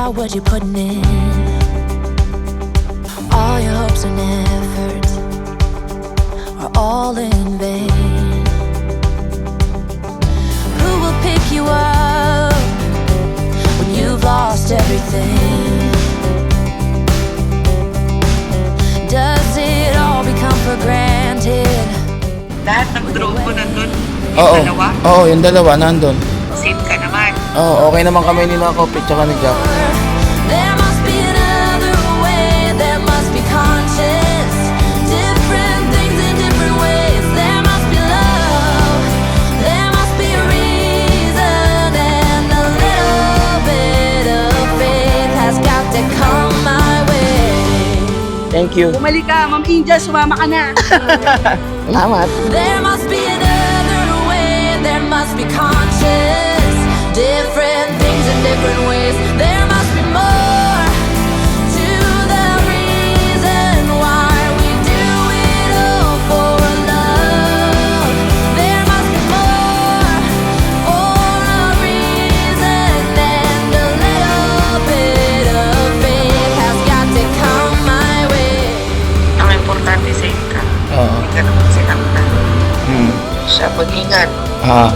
about what you're putting in. All your hopes and efforts are all in vain. Who will pick you up when you've lost everything? Does it all become for granted? Lahat ng drone mo nandun? Oo. Yung dalawa? Oo, yung dalawa nandun. Safe ka naman. Oo, okay naman kami ni Nakopit tsaka ni Jack. There must be another way, there must be conscience. Different things in different ways. There must be love, there must be a reason. And a little bit of faith has got to come my way. Thank you. Bumalik ka, Ma'am India, sumama ka na. Salamat. There must be another way, there must be conscience. Different things in different ways. There must be more to the reason why we do it all for love. There must be more for a reason, and a little bit of faith has got to come my way. Ang importante safe ka. Oo. Hindi ka naman sinaktan. Sa mag-ingat. Ah,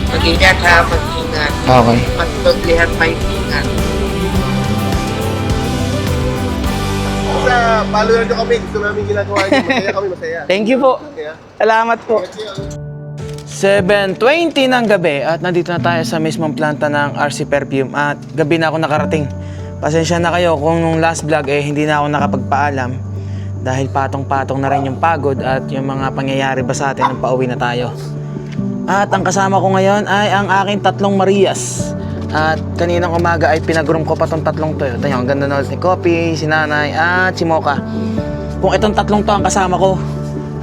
Mag-ingat ha, mag-ingat. okay. Magpaglihan may ingat. Sa follower nyo kami, gusto namin ginagawa nyo. Masaya kami, masaya. Thank you po. Masaya. Salamat po. 7:20 ng gabi at nandito na tayo sa mismong planta ng RC Perfume at gabi na ako nakarating. Pasensya na kayo kung nung last vlog hindi na ako nakapagpaalam dahil patong-patong na rin yung pagod at yung mga pangyayari ba sa atin nung pauwi na tayo. At ang kasama ko ngayon ay ang aking tatlong Marias. At kaninang umaga ay pinag-room ko pa tong tatlong to. Ito yung ganda na ulit ni Kopi, si Nanay at si Mocha. Kung itong tatlong to ang kasama ko,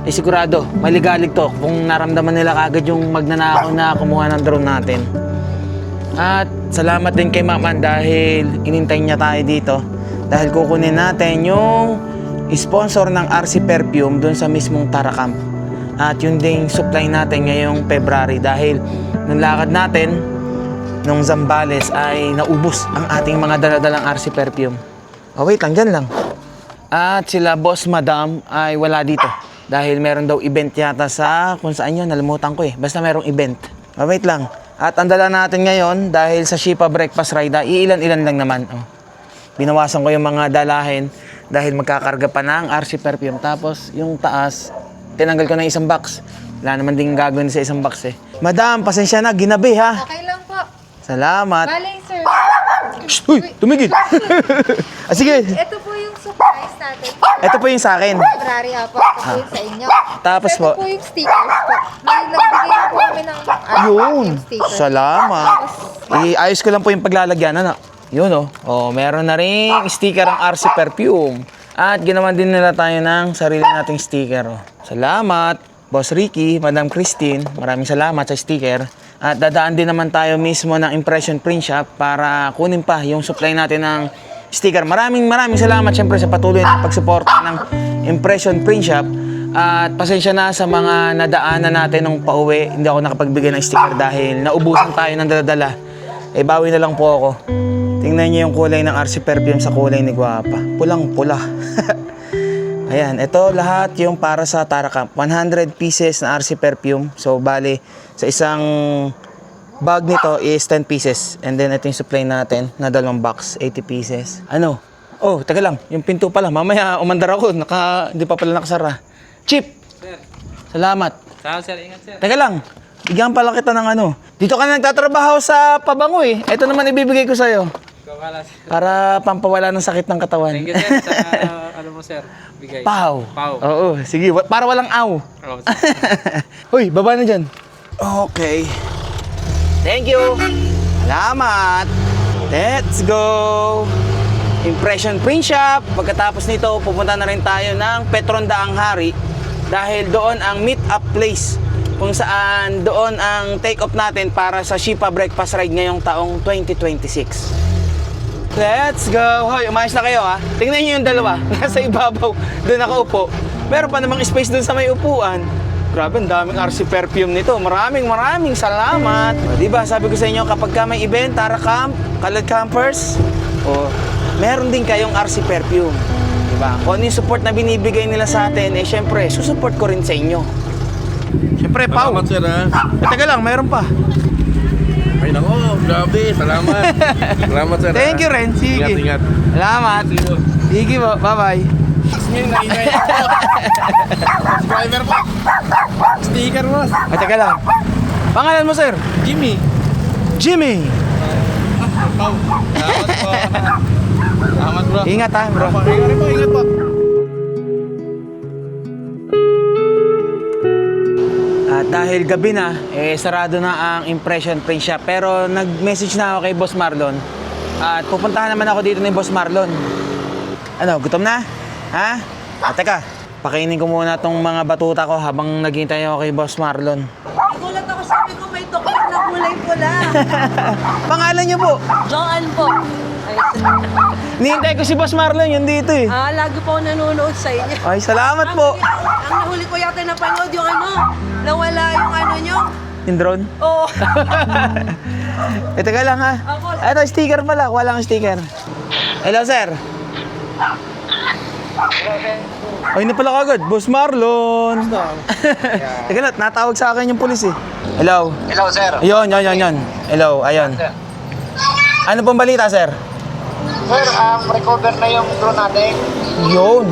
ay sigurado, maligalig to kung naramdaman nila kagad yung magnanakaw na kumuha ng drone natin. At salamat din kay Maman dahil inintay niya tayo dito. Dahil kukunin natin yung sponsor ng RC Perfume dun sa mismong Tara Camp. At yun ding supply natin ngayong February dahil nung lakad natin nung Zambales ay naubos ang ating mga daladalang RC Perfume. Oh, wait lang, dyan lang. At sila Boss Madam ay wala dito dahil meron daw event yata sa kung saan yun, nalimutan ko eh. Basta merong event. Oh, wait lang. At ang dala natin ngayon dahil sa Shipa Breakfast Ride, iilan-ilan lang naman. Oh. Binawasan ko yung mga dalahin dahil magkakarga pa ng RC Perfume. Tapos yung taas, tinanggal ko na isang box. Wala naman din gagawin sa isang box eh. Madam, pasensya na, ginabi ha. Okay lang po. Salamat. Bale, sir. Shh, uy, tumigil. Ah, sige. Ito po yung surprise natin. Ito po yung sa akin. February po. Ito po yung sa inyo. Tapos Ito po. po yung stickers po. May nagbigay po kami ng Yun. yung sticker. Salamat. Iayos ko lang po yung paglalagyan. Ano? Yun oh. Oh, meron na rin sticker ang RC Perfume. At ginawan din nila tayo ng sarili nating sticker. Oh. Salamat, Boss Ricky, Madam Christine. Maraming salamat sa sticker. At dadaan din naman tayo mismo ng Impression Print Shop para kunin pa yung supply natin ng sticker. Maraming salamat syempre sa patuloy na pagsuporta ng Impression Print Shop. At pasensya na sa mga nadaanan natin nung pauwi. Hindi ako nakapagbigay ng sticker dahil naubusan tayo ng daladala. Eh, bawi na lang po ako. Tingnan niyo yung kulay ng RC Perfume sa kulay ni Guapa. Pulang-pula. Ayan, ito lahat yung para sa Tara Camp. 100 pieces na RC Perfume. So, bali, sa isang bag nito is 10 pieces. And then, ito yung supply natin na dalawang box, 80 pieces. Ano? Oh, taga lang. Yung pinto pala. Mamaya, umandar ako. Hindi pa pala nakasara. Chip! Sir. Salamat. Salamat sir, ingat sir. Teka lang. Bigyan pala kita ng ano. Dito ka na nagtatrabaho sa pabango eh. Ito naman ibibigay ko sa'yo. Ikaw pala sir. Para pampawala ng sakit ng katawan. Thank you sir sa ano mo sir. Bigay. Pau. Pau. Oo, sige. Para walang aw. Oo, sir. Hoy, baba na dyan. Okay. Thank you. Salamat. Let's go. Impression Print Shop. Pagkatapos nito, pupunta na rin tayo ng Petrondaang Hari dahil doon ang meet-up place kung saan doon ang take-off natin para sa Shipa Breakfast Ride ngayong taong 2026. Let's go! Hoy, umayos na kayo ha. Tingnan niyo yung dalawa. Nasa ibabaw. Doon nakaupo. Meron pa namang space doon sa may upuan. Grabe, ang daming RC Perfume nito. Maraming salamat. O, diba, sabi ko sa inyo, kapag ka may event, Tara Camp, Kalad Campers, o meron din kayong RC Perfume. Diba? Kung ano yung support na binibigay nila sa atin, eh syempre, susupport ko rin sa inyo. Syempre, Pao. Salamat, sir, ha? Teka lang, mayroon pa. Ay, nako, grabe. Salamat. Salamat, sir. Thank you, Ren. Sige. Ingat, ingat. Salamat. Sige po, bye-bye. Ngayon, nainay ako. Subscriber po. Sticker, boss. Ay, teka lang. Pangalan mo, sir? Jimmy. Jimmy. Salamat po. Salamat, bro. Ingat ha, bro. Ingat po, ingat po. At dahil gabi na, eh sarado na ang Impression Print Shop. Pero nag-message na ako kay Boss Marlon. At pupuntahan naman ako dito ni Boss Marlon. Ano, gutom na? Ha? Teka, pakainin ko muna tong mga batuta ko habang naghihintay ako kay Boss Marlon. Nagulat ako, sabi ko may doktor na kulay pula. Pangalan niyo po? Joanne po. Ay, Nihintay ko si Boss Marlon, yun dito eh. lagi po ako nanonood sa inyo. Ay, salamat po. Ang nahuli ko yata napanood yung nawala yung nyo. Yung drone? Oo. Teka lang ha. Ako. Ito, sticker pala. Wala akong sticker. Hello, sir. Ay, na pala kagad. Boss Marlon. Teka lang, natawag sa akin yung pulis eh. Hello. Hello, sir. Ayun. Hello, ayun. Ano pong balita, sir? Sir, recover na yung drone natin. Yun.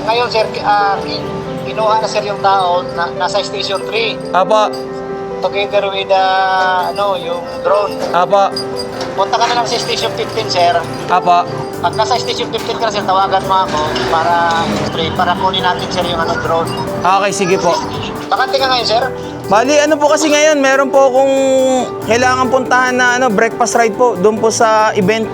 Ngayon, sir, kinuha na, sir, yung tao na nasa Station 3 Apa. together with yung drone. Apa. Punta ka na lang sa Station 15, sir. Apa. Pag nasa Station 15 ka na, sir, tawagan mo ako para kunin natin, sir, yung drone. Okay, sige po. Bakante ka ngayon, sir? Bali, ano po kasi ngayon, meron po akong kailangan puntahan na breakfast ride po doon po sa event.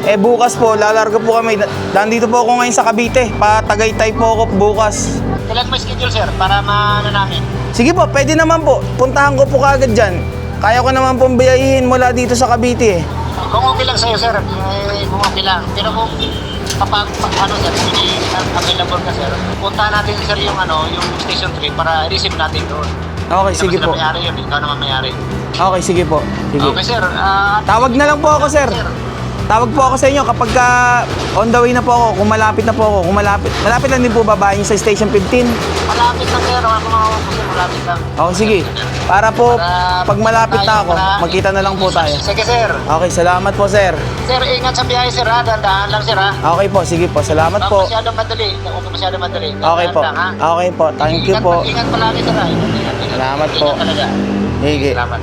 Eh bukas po, lalarga po kami. Nandito po ako ngayon sa Cavite. Patagaytay po ako bukas. Kailan mo schedule, sir, para maano namin? Sige po, pwede naman po. Puntahan ko po kagad dyan. Kaya ko naman pong biyahihin mula dito sa Cavite eh. Kung okay lang sa'yo, sir, kung okay lang. Pero kung sir, hindi available ka, sir, puntahan natin, sir, yung Station 3 para receive natin doon. Okay, sige po. Hindi naman sila may-ari yun, ikaw naman may-ari. Okay, sige po. Sige. Okay, sir. Tawag na lang po ako, sir. Tawag po ako sa inyo kapag on the way na po ako, kung malapit na po ako. Kung malapit lang din po babae sa Station 15. Malapit lang, sir. Ako sir, malapit lang. Okay, sige. Para po, pag malapit na ako, magkita na lang po tayo. Sige, sir. Okay, salamat po, sir. Sir, ingat sa biyahe, sir, ha? Dandaan lang, sir, ha? Okay po, sige po. Salamat po. Huwag masyadong madali. Huwag masyadong madali. Okay po. Dandaan lang, ha? Okay po. Thank you po. Ingat palagi, sir, ha? Ingat. Salamat po. Ingat talaga. Sige. Salamat.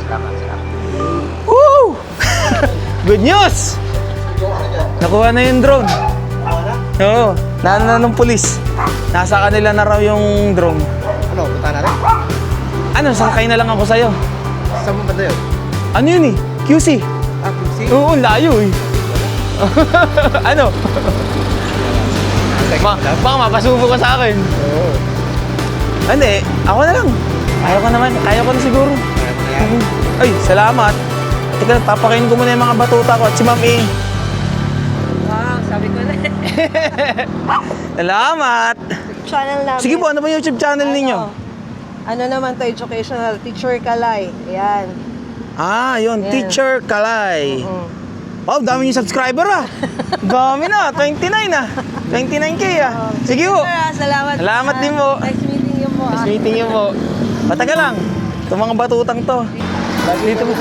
Woo! Good news! Nakuha na yung drone. Oo. Na nung pulis. Nasa kanila na raw yung drone. Ano, punta natin? Ano, sakay na lang ako sa'yo. Saan mo ba yun? Ano yun eh? QC. QC? Oo, layo eh. Ano? Baka mapasubo ka sa akin. Oo. Hindi, ako na lang. Kaya ko na siguro. Ay, salamat. Teka, papakainin ko muna yung mga batuta ko at si Ma'am A. Wow, sabi ko na. Salamat. Channel namin. Sige po, ano ba yung YouTube channel ninyo? Ano naman to, educational teacher Kalay. Ayan. Yun, Yan. Teacher Kalay. Wow, dami yung subscriber ah. Dami na, 29 ah. 29K ah. Sige po. Salamat. Salamat din po. Nice meeting you po. Nice meeting you po. Pataga lang. Itong mga batutang to. Dito mo.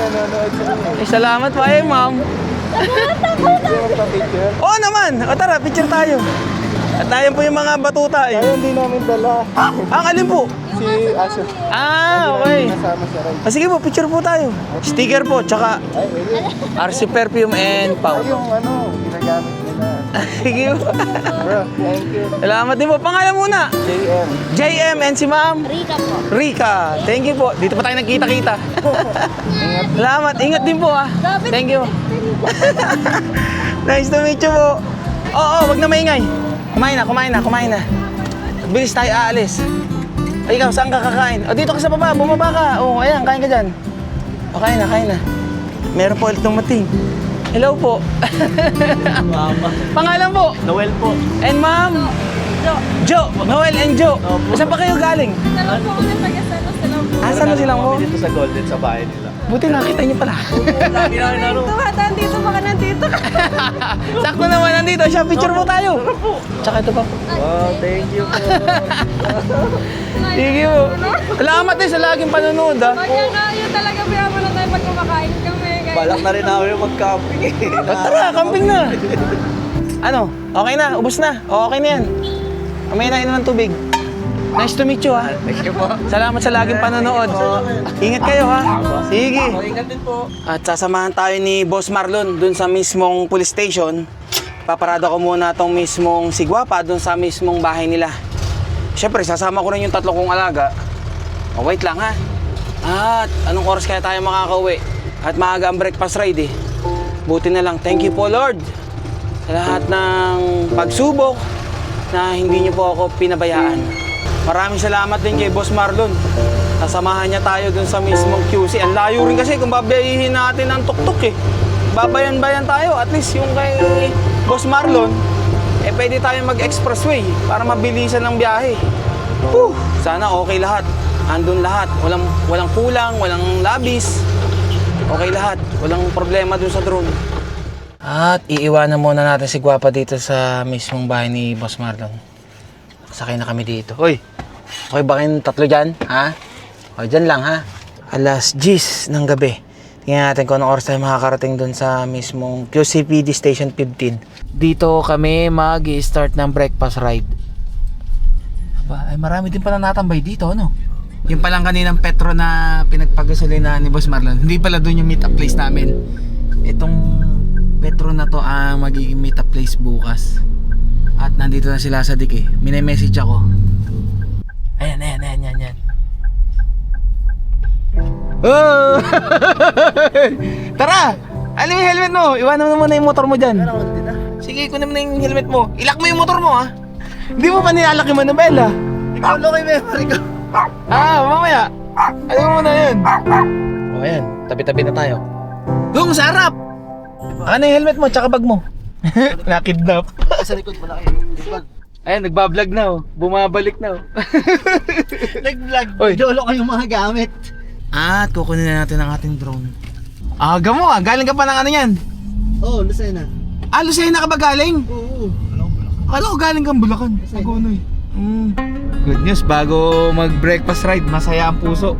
Salamat po ay, ma'am. Oo naman. O tara, picture tayo. At tayo po yung mga batuta eh. Hindi namin dala. Ang alin po? Si Aso. Okay. Kasama sa ride. Sige po, picture po tayo. Sticker po, tsaka RC Perfume and Pau. Yung ginagamit nila. Sige po. Bro, thank you. Salamat din po. Pangalan muna. JM. JM and si ma'am? Rika po. Rika. Thank you po. Dito pa tayo nagkita-kita. Salamat. Ingat din po ah. Thank you. Nice to meet you po. Oo, wag na maingay. Kumain na. Bilis tayo aalis. Ay, ikaw, saan ka kakain? O, dito ka sa baba. Bumaba ka. O, ayan, kain ka dyan. O, kain na. Meron po ulit ng mating. Hello po. Pangalan po? Noel po. And ma'am? Jo. Noel and Jo. Saan pa kayo galing? Alam po kami taga-Sanos na lang po. Saan na silang po? Dito sa Golden, sa bahay nila. Buti nakita niyo pala. Lagi namin Dito, nandito, baka nandito Sakto naman nandito siya. Picture mo tayo. Tsaka ito pa po. Wow, thank you po. Sige po. Salamat din sa laging panonood ha. Kaya nga, yun talaga pinapanood na tayo pag kumakain kami. Balak na rin ako yung mag-camping eh. Tara, camping na. Ano? Okay na? Ubus na? Okay na yan. Kamay na inom ng tubig. Nice to meet you ha. Thank you po. Salamat sa laging panonood. Ingat kayo ha. Sige. Ingat din po. At sasamahan tayo ni Boss Marlon dun sa mismong police station. Paparada ko muna tong mismong si Guapa dun sa mismong bahay nila. Siyempre, sasama ko rin yung 3 kong alaga. Oh, wait lang ha. At anong oras kaya tayo makakauwi? At maaga ang breakfast ride eh. Buti na lang. Thank you po Lord sa lahat ng pagsubok na hindi niyo po ako pinabayaan. Maraming salamat din kay Boss Marlon. Nasamahan niya tayo dun sa mismong QC. Ang layo rin kasi kung babayihin natin ang tuktok eh. Babayan-bayan tayo. At least yung kay Boss Marlon, eh pwede tayo mag-expressway para mabilisan ang biyahe. Sana okay lahat. Andun lahat. Walang kulang, walang labis. Okay lahat. Walang problema dun sa drone. At iiwanan muna natin si Guapa dito sa mismong bahay ni Boss Marlon. Sakay na kami dito. Hoy! Okay ba kayong 3 dyan? Ha? O, dyan lang ha. Alas 10 ng gabi. Tingnan natin kung anong oras tayo makakarating dun sa mismong QCPD Station 15. Dito kami mag-i-start ng breakfast ride. Aba, ay marami din pala natambay dito, ano? Yung palang kaninang Petro na pinagpagasolina ni Boss Marlon. Hindi pala dun yung meet-up place namin. Itong Petro na to ang magiging meet-up place bukas. At nandito na sila sa dik eh. Mine-message ako. Ayan. Oh! Tara! Ano yung helmet mo? Iwanan mo muna yung motor mo dyan. Sige, kunin mo na yung helmet mo. Ilak mo yung motor mo ha. Hindi mo pa nilalak yung Manabela. Ikaw lang kay memory ko. Mamaya. Ano mo muna yun? O ayan, tabi-tabi na tayo. Dung, sa harap! Ano yung helmet mo, tsaka bag mo? Nakidnap. Sa likod pala kayo. Ayan, nagbablog na oh. Bumabalik na oh. Nag-vlog. Oy. Dolo kayong mga gamit. At kukunin na natin ang ating drone. Aga mo ah, galing ka pa ng ano yan? Oo, Lucena. Lucena ka ba galing? Oo. Akala ko galing kang Bulacan. Agonoy. Good news, bago mag-breakfast ride, masaya ang puso.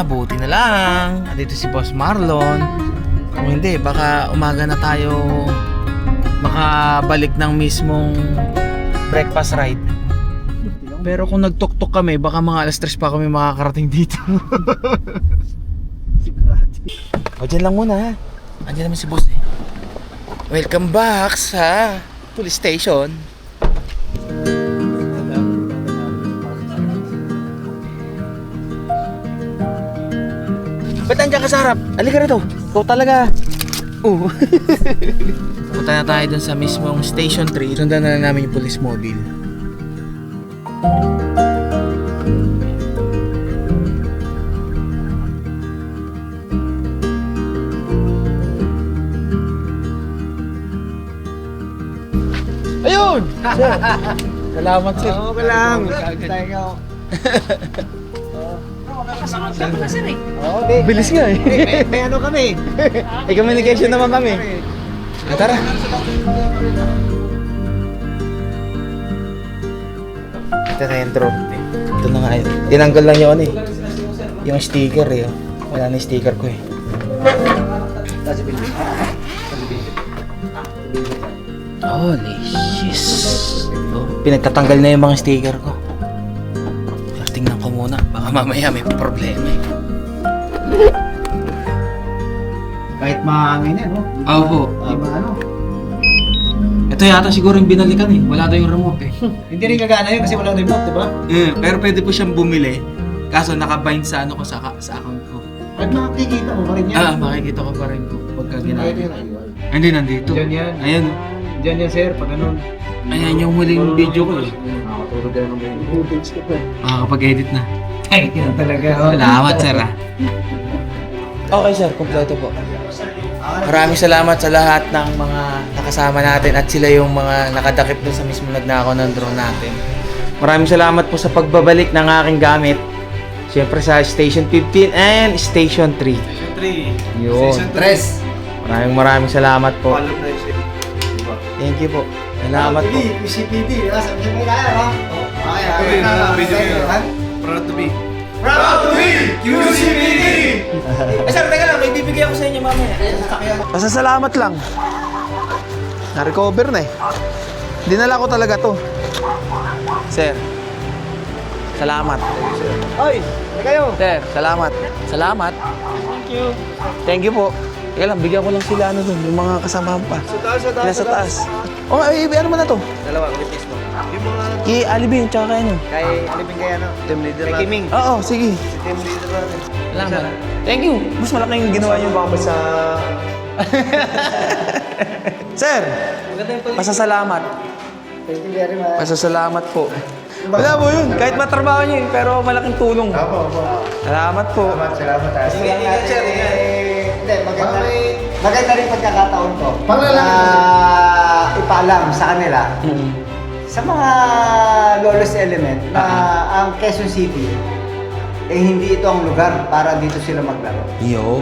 Buti na lang. Dito si Boss Marlon. Kung hindi, baka umaga na tayo makabalik ng mismong breakfast ride. Pero kung nagtuktok kami, baka mga alas 3 pa kami makakarating dito. O, dyan lang muna ha. Andiyan naman si Boss eh. Welcome back sa police station. Ba't nandiyan ka sa harap? Halika rito. Ikaw talaga. Punta na tayo dun sa mismong Station 3. Sundan na lang namin yung police mobile. Ayun! Sir. Salamat sir. Okay lang. Tayo. Kasunod lang pala sir eh. Oo, Bilis nga eh. may ano kami. May communication naman kami. Tara. Ito na yung drone. Ito na nga yun. Tinanggal lang yun eh. Yung sticker eh. Wala na yung sticker ko eh. Holy shiz. Oh, pinagtatanggal na yung mga sticker ko. Tingnan ko muna. Baka mamaya may problema eh. Kahit mahangin yan, no? Opo. Di ba ano? Ito yata siguro yung binalikan eh. Wala daw yung remote eh. Hindi rin gagana yun kasi walang remote, di ba? Pero pwede po siyang bumili. Kaso nakabind sa ano ko sa account ko. At makikita mo pa rin yan. Makikita ko pa rin po pagka Ay, ginagawa. ito yun, ayun. Hindi, nandito. Diyan yan. Ayan. Diyan yan sir, pag ganun. Ayan yung huling video ko eh. Nakakatulog yan ng footage ko pa. Kapag-edit na. Ay, yan talaga. Salamat sir ah. Okay sir, kompleto po. Maraming salamat sa lahat ng mga nakasama natin at sila yung mga nakadakip doon sa mismo nagnakaw ng drone natin. Maraming salamat po sa pagbabalik ng aking gamit. Siyempre sa Station 15 and Station 3. Station 3. Yun. Station 3. Maraming salamat po. Follow na yung city. Thank you po. Salamat po. PCPD. Sabi niya may kaya, no? Okay, Proud to be. Proud to be! QCPD! Sir, teka lang. May bibigay ako sa inyo mamaya. Pasasalamat lang. Na-recover na eh. Dinala ko talaga to. Sir, salamat. Oy, kayo. Sir, salamat. Salamat. Thank you. Thank you po. Teka lang, bigyan ko lang sila ano dun, yung mga kasamahan pa. Sila sa taas. O, ano mo na to? Dalawa, witness mo. Yung mga Kay Alibing, tsaka kay ano? kay Alibing kay ano? Team leader natin. Kay Kiming. Oo, sige. Si team leader natin. Salamat. Thank you. Mas malaki yung ginawa niyo baka sa... Sir, pasasalamat. Thank you very much. Pasasalamat po. Wala mo yun. Kahit matrabaho niyo yun, pero malaking tulong. Opo. Salamat po. Salamat. Ingat, sir, ingat. Hindi, maganda rin pagkakataon ko. Na ipaalam sa kanila, sa mga lawless element na ang Quezon City, eh hindi ito ang lugar para dito sila maglaro. Yo.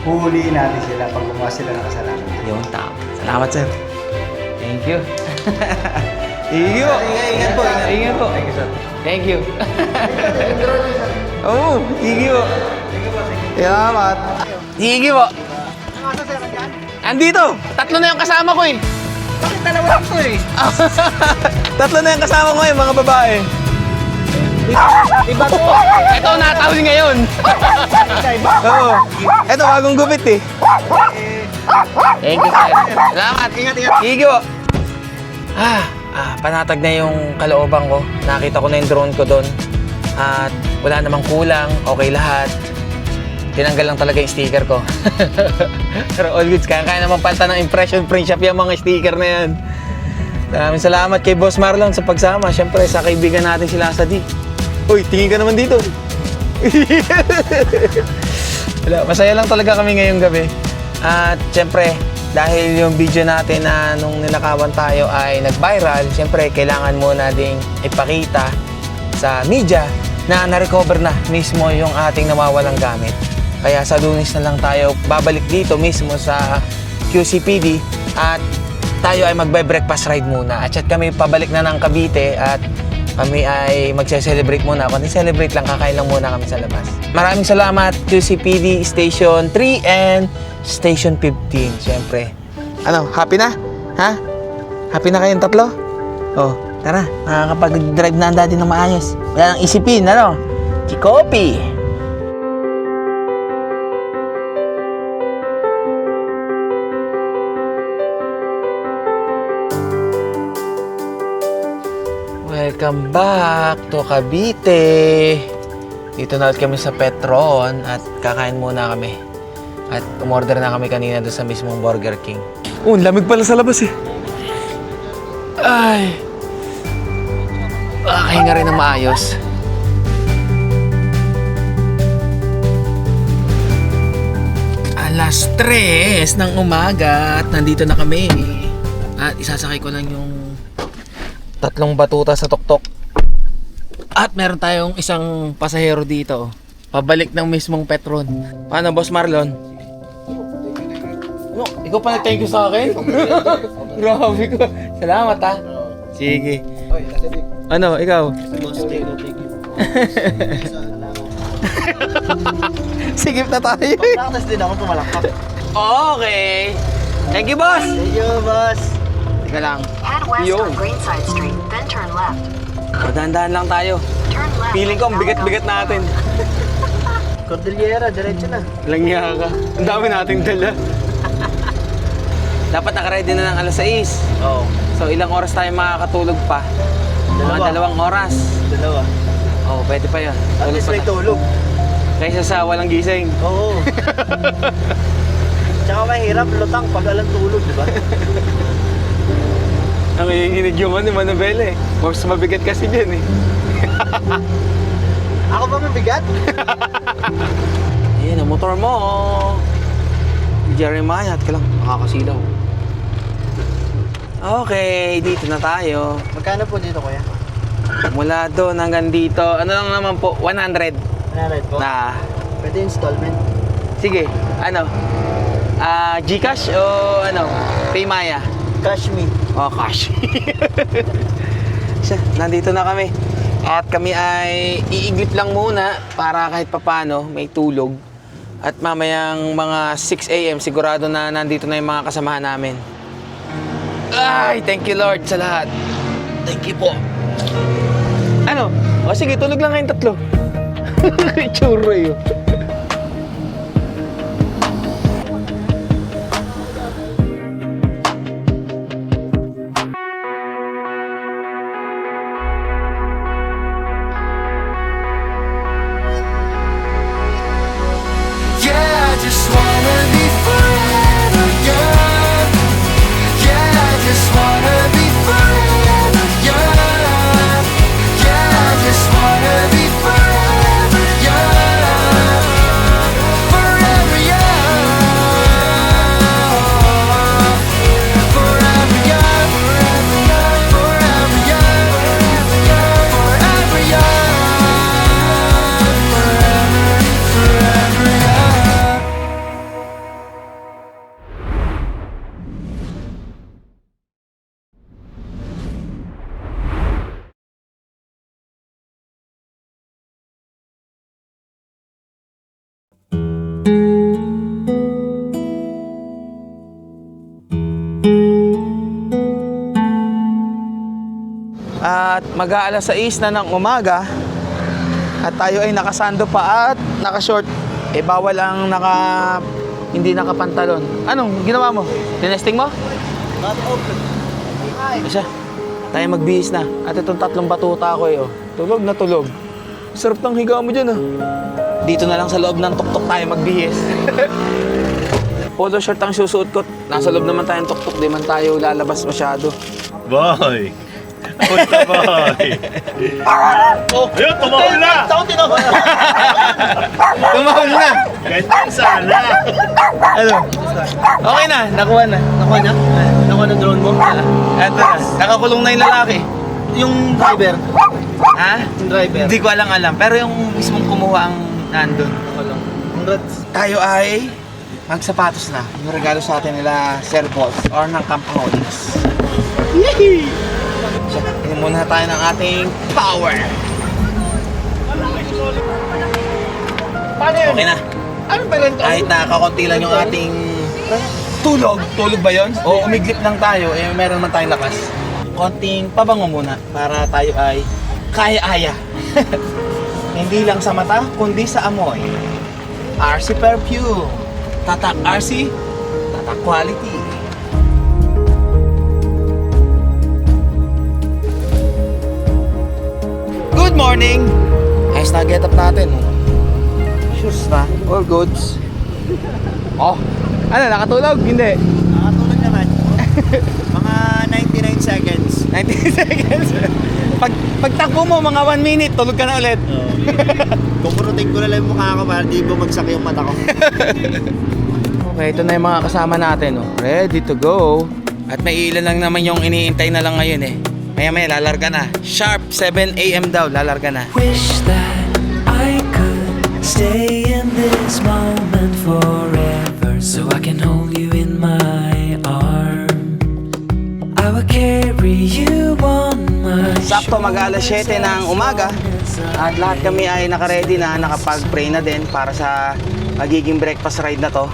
Huhuliin natin sila pag gumawa sila ng kasalanan. Yun, tama. Salamat, sir. Thank you. Thank you. Ingat po. Ingat po. Thank you, sir. Thank you. Oo, thank you. Salamat. Thank you po. Andito. Tatlo na yung kasama ko eh. Bakit dalawa lang to eh? Tatlo na yung kasama ko eh, mga babae. Iba to. Ito, natawin ngayon. Oo. Ito, bagong gupit eh. Thank you, sir. Salamat. Ingat. Thank you. Panatag na yung kalooban ko. Nakita ko na yung drone ko doon. At wala namang kulang. Okay lahat. Tinanggal lang talaga yung sticker ko. Pero all goods. Kaya naman palta ng impression print shop yung mga sticker na yan. Maraming salamat kay Boss Marlon sa pagsama. Siyempre, sa kaibigan natin sila sa D. Uy, tingin ka naman dito. Wala, masaya lang talaga kami ngayong gabi. At siyempre, dahil yung video natin na nung ninakawan tayo ay nag-viral, siyempre, kailangan muna ding ipakita sa media na na-recover na mismo yung ating nawawalang gamit. Kaya sa Lunes na lang tayo babalik dito mismo sa QCPD at tayo ay magbe-breakfast ride muna. At kami pabalik na ng Cavite at kami ay magse-celebrate muna. Kundi celebrate lang, kakain lang muna kami sa labas. Maraming salamat QCPD Station 3 and Station 15. Siyempre. Ano, happy na? Ha? Happy na kayong tatlo? Oh, tara. Makakapag-drive na ang daddy na maayos. Wala nang isipin, ano? Chikopi! Welcome back to Cavite. Dito na ulit kami sa Petron at kakain muna kami. At umorder na kami kanina doon sa mismong Burger King. Oh, lamig pala sa labas eh. Ay. Kakahinga rin ng maayos. Alas 3 ng umaga at nandito na kami. At isasakay ko lang yung 3 batuta sa tuktok. At meron tayong isang pasahero dito. Pabalik ng mismong Petron. Paano, Boss Marlon? No, ikaw pa nag-thank you sa akin? Grabe ko. Salamat ha. Sige. Ano, ikaw? Boss, thank you. Sigip na tayo. Practice din ako pumalakpak. Okay. Thank you, boss. Thank you, boss. Teka lang. Head west Yo. on Greenside Street, then turn left. Dahan-dahan lang tayo. Turn left. Feeling ko ang bigat-bigat natin. Cordillera, diretso na. Langya ka. Ang dami nating dala. Dapat nakaready na ng alas 6. Oo. So ilang oras tayo makakatulog pa? Mga 2 oras. Dalawa. Oh, pwede pa yun. At least may tulog. Kaysa sa walang gising. Oo. Tsaka mahirap lutang pag alang tulog, di ba? Ang iinig yung ano, Manabela eh. Mas mabigat kasi dyan eh. Ako ba mabigat? Ayan, ang motor mo. Jeremiah, at ka lang. Makakasilaw. Okay, dito na tayo. Magkano po dito, kuya? Mula doon hanggang dito, ano lang naman po, 100 po. na. Pwede installment. Sige, ano? Gcash o ano? Paymaya? Cash me. Oh, cash. Siya, nandito na kami. At kami ay iiglip lang muna para kahit papano may tulog. At mamayang mga 6 a.m. sigurado na nandito na yung mga kasamahan namin. Ay, thank you Lord sa lahat. Thank you po. Ano? O sige, tulog lang kayong tatlo. Churro yun. Yeah, I just wanna be forever young. Yeah, I just wanna be forever young. Yeah, I just wanna be forever young. Forever young. Forever young. Forever young. Forever young. Forever young. At mag-aalas 6 na ng umaga at tayo ay nakasando pa at naka-short. Eh bawal ang hindi nakapantalon. Anong ginawa mo? Tinesting mo? Isa. Tayo magbihis na. At itong 3 batuta ko eh. Oh. Tulog na tulog. Sarap ng higa mo dyan ah. Dito na lang sa loob ng tuktok tayo magbihis. Polo shirt ang susuot ko. Nasa loob naman tayong tuktok. Di man tayo lalabas masyado. Boy! Punta, boy! Ayun, tumahol na! Tumahol na! Ganyan sana! Ano? Okay na, nakuha na. Nakuha na? Nakuha na drone mo? Eto na, nakakulong na yung lalaki. Yung driver. Ha? Yung driver. Hindi ko alam. Pero yung mismong kumuha ang nandun. Congrats. Tayo ay magsapatos na. Yung regalo sa atin nila Sir Boss or ng Campanolis. Yehey! So, tingnan muna tayo ng ating power. Paano yun? Okay na. Ano ba lang to? Kahit nakakunti lang yung ating tulog. Tulog ba yun? O umiglip lang tayo, eh meron man tayong lakas. Konting pabango muna para tayo ay kaya-aya. Hindi lang sa mata, kundi sa amoy. RC Perfume. Tatak RC, tatak quality. Good morning! Ayos na get up natin. Shoes na, all goods. Oh, ano, nakatulog? Hindi. Nakatulog naman. Mga 99 seconds. 90 seconds. Pagtakbo mo, mga 1 minute, tulog ka na ulit. Kukurutin ko na lang yung mukha ko para di bumagsak yung mata ko. Okay, ito na yung mga kasama natin. Oh. Ready to go. At may ilan lang naman yung iniintay na lang ngayon eh. Maya-maya, lalarga na. Sharp 7 a.m. daw, lalarga na. Wish that I could stay in this moment forever, so I can hold you in my arms. I will carry you on my Sakto mag-alas 7 ng umaga. At lahat kami ay naka-ready na, nakapag-pray na din para sa magiging breakfast ride na to.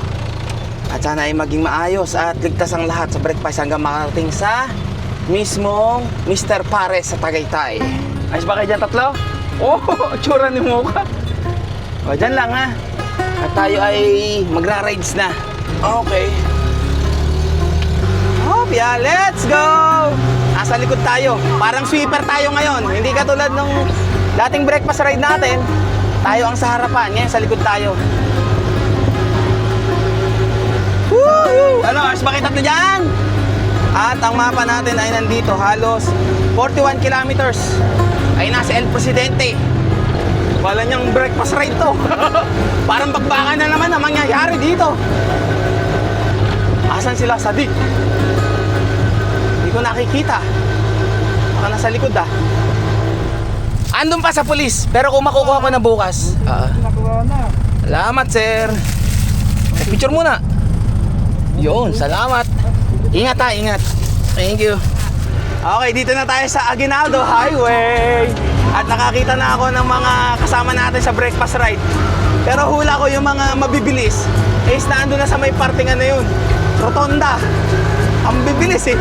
At sana ay maging maayos at ligtas ang lahat sa breakfast hanggang makarating sa mismong Mr. Pares sa Tagaytay. Ayos ba kayo dyan tatlo? Oh, tsura ni Mocha. O, dyan lang ha. At tayo ay magra-rides na. Okay. Oh, yeah, let's go! Nasa likod tayo. Parang sweeper tayo ngayon. Hindi katulad nung dating breakfast ride natin. Tayo ang sa harapan. Ngayon, sa likod tayo. Woo! Ano, ayos ba kayo tatlo dyan? At ang mapa natin ay nandito, halos 41 kilometers. Ay nasa El Presidente. Wala niyang breakfast ride to. Parang bakbakan na naman ang mangyayari dito. Asan sila? Sadik. Hindi ko nakikita. Baka nasa likod ah. Andun pa sa pulis, pero kung makukuha ko na bukas. Salamat, sir. Picture muna. Yun, salamat. Ingat ha, ingat. Thank you. Okay, dito na tayo sa Aguinaldo Highway. At nakakita na ako ng mga kasama natin sa breakfast ride. Pero hula ko yung mga mabibilis. Is na ando na sa may parting ano yun. Rotonda. Ang bibilis eh.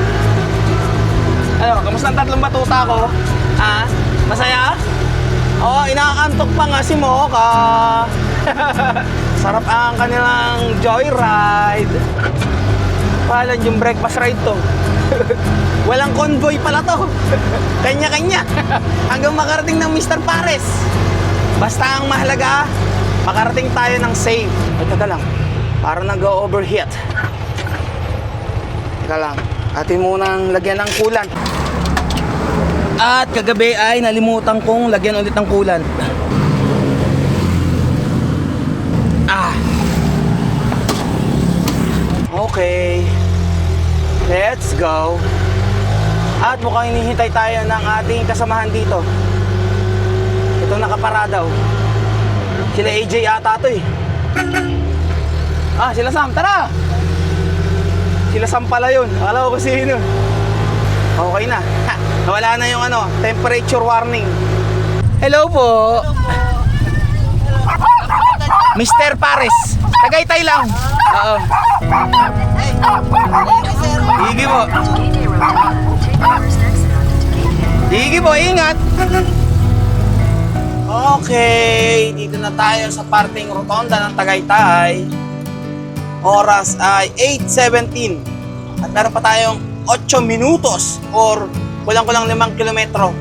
Ano, kamusta ang tatlong batuta ko? Ha? Masaya? Oo, inaantok pa nga si Mocha. Sarap ang kanilang joyride. Palan yung breakfast ride to. Walang convoy pala to. Kanya-kanya. Hanggang makarating ng Mr. Pares. Basta ang mahalaga, makarating tayo ng safe. Ay, teka lang. Parang nag-overheat. Teka lang. Atin munang lagyan ng coolant. At kagabi ay nalimutan kong lagyan ulit ng coolant. Okay. Let's go. At mukhang hinihintay tayo ng ating kasamahan dito. Ito nakaparadaw. Sila AJ ata to eh. Sila Sam, tara! Sila Sam pala yun. Akala ko kung sino. Okay na. Nawala na yung temperature warning. Hello po. Mr. Pares. Tagaytay lang. Oo. Sige po. Sige po, ingat. Okay, dito na tayo sa parting rotonda ng Tagaytay. Oras ay 8:17. At meron pa tayong 8 minutos or kulang-kulang 5 kilometro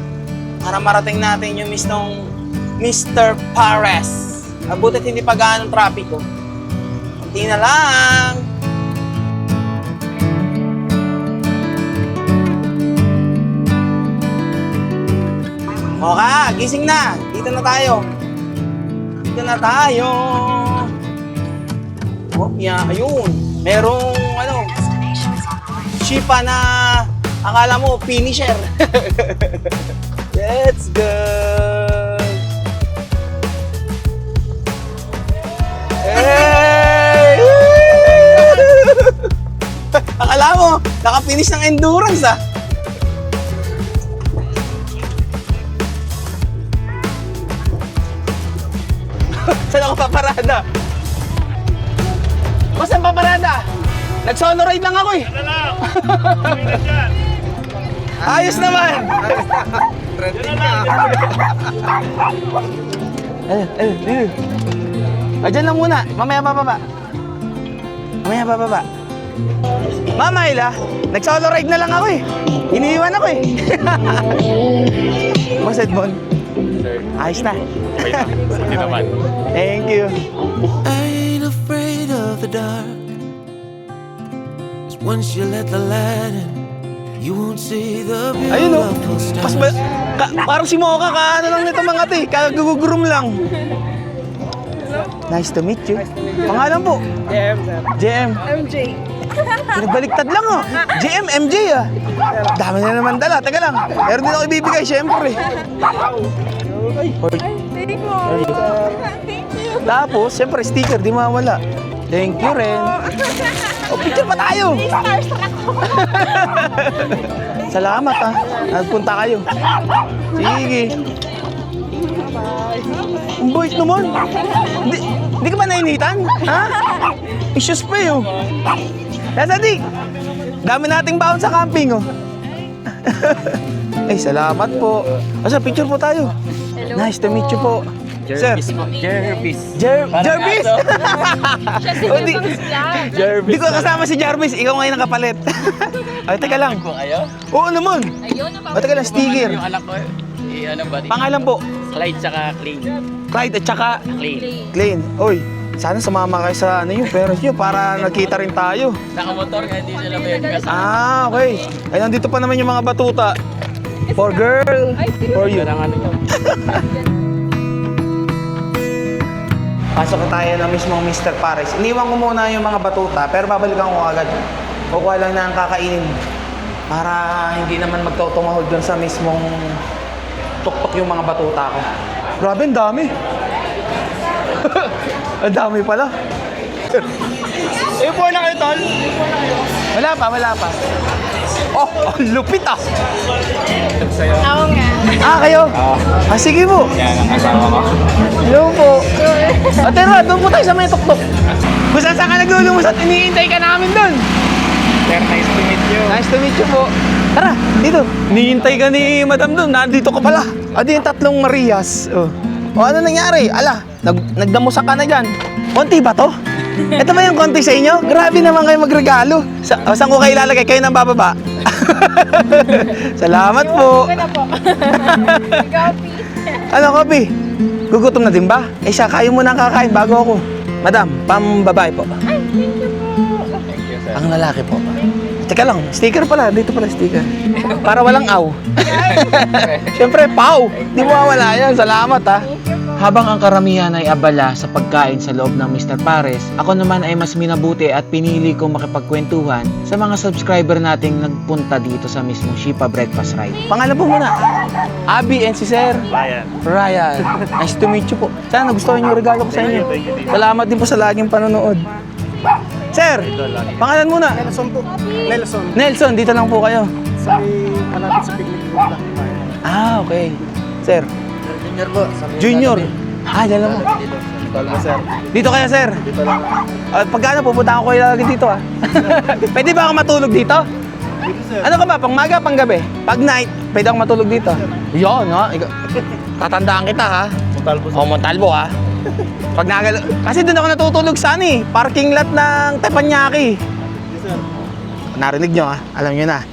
para marating natin yung mismong Mr. Pares. Abutit hindi pa gaano trapiko. Kunti na lang. Okay, gising na. Dito na tayo. Dito na tayo. Oh, yeah, ayun. Merong Shipa na akala mo finisher. Let's go. Hey! Akala mo naka-finish ng endurance ah. Saan ako paparada? O saan paparada? Nag-sonoride lang ako eh. Ayos naman. Diyan lang muna. Mamaya bababa. Mamaya bababa. Mama Ila, nag-sonoride na lang ako eh. Iniiwan ako eh. Boss Edmond. Ayos na. Hindi naman. Thank you. I ain't afraid of the dark. 'Cause once you let the light in, you won't see the Ayun oh. beautiful Mas stars. parang si Mocha ka lang nito mga te. Kagugurum lang. Nice to meet you. Pangalan po? JM, sir. JM. MJ. Baliktad lang oh. JM, MJ ah. Dami na naman dala. Teka lang. Meron din ako ibibigay, syempre. Thank you. Thank you. Tapos, syempre, sticker, di mawala. Thank you rin. O, picture pa tayo. Starstruck ako. Salamat ah. Nagpunta kayo. Sige. Ang bait naman. Hindi ka ba nainitan? Ha? Issues pa yun. Nasa di. Dami nating baon sa camping oh. Ay, salamat po. Asa, picture po tayo. Hello Nice to meet you po. Sir. Jervis. Jarvis? Siya si O, di- Jarvis. Di ko kasama si Jarvis. Ikaw ngayon nakapalit. Ay, teka lang. Kayo? Oo naman. Ayun, O, teka lang, sticker. Yung anak ko, Pangalan po? Clyde tsaka Clean. Clyde at saka Clean. Clean. Oy, sana sumama kayo sa yung parents nyo para nakita rin tayo. Nakamotor nga, hindi sila pwede kasama. Okay. Ay, nandito pa naman yung mga batuta. For girl, for you. Pasok na tayo ng mismong Mr. Pares. Iniwan ko muna yung mga batuta, pero babalikan ko agad. Kukuha lang na ang kakainin. Para hindi naman magtautumahod doon sa mismong tuktok yung mga batuta ko. Grabe, ang dami. Ang dami pala. A4 na kayo, tol? Wala pa. Oh, ang lupit ah. Oo nga. Ah, kayo? Sige po. Yan ang asawa ko. Hello po. Tara, doon po tayo sa may tuktok. Kung saan ka naglulumusat, iniintay ka namin doon. Sir, nice to meet you. Nice to meet you po. Tara, dito. Iniintay ka ni Madam doon. Nandito ka pala. Di yung tatlong Marias. O ano nangyari? Ala, nagdamusa ka na dyan. Konti ba to? Ito ba yung konti sa inyo? Grabe naman kayo magregalo. Saan ko kayo ilalagay? Kayo nang bababa. Salamat po. Ito na po. Copy. Ano, Kopi? Gugutom na din ba? Siya, kayo muna ang kakain bago ako. Madam, pambabae po. Ay, thank you po. Ang lalaki po. Teka lang, sticker pala. Dito pala sticker. Para walang aw. Siyempre, pau. Di mo wala yan. Salamat ha. Habang ang karamihan ay abala sa pagkain sa loob ng Mr. Pares, ako naman ay mas minabuti at pinili kong makipagkwentuhan sa mga subscriber nating nagpunta dito sa mismong Shipa Breakfast Ride. Pangalan po muna. Abby and si Sir Ryan. Nice to meet you po. Sana nagustuhan yung regalo ko sa inyo. Salamat din po sa laging panonood. Sir, pangalan muna. Nelson po. Nelson, dito lang po kayo. Sa malapit sa picnic po. Okay. Sir. Junior po. Junior. Dala mo. Tolma, sir. Dito kaya, sir? Dito lang. Pagkano, pupunta ako kayo lagi dito Pwede ba ako matulog dito? Dito, sir. Ano ka ba? Pang maga, pang gabi? Pag night, pwede ako matulog dito? Yun, no? Tatandaan kita, ha? Montalvo, sir. Montalvo, ha? Pag kasi doon ako natutulog sa parking lot ng Teppanyaki. Yes, sir. Narinig nyo, ha? Alam nyo na.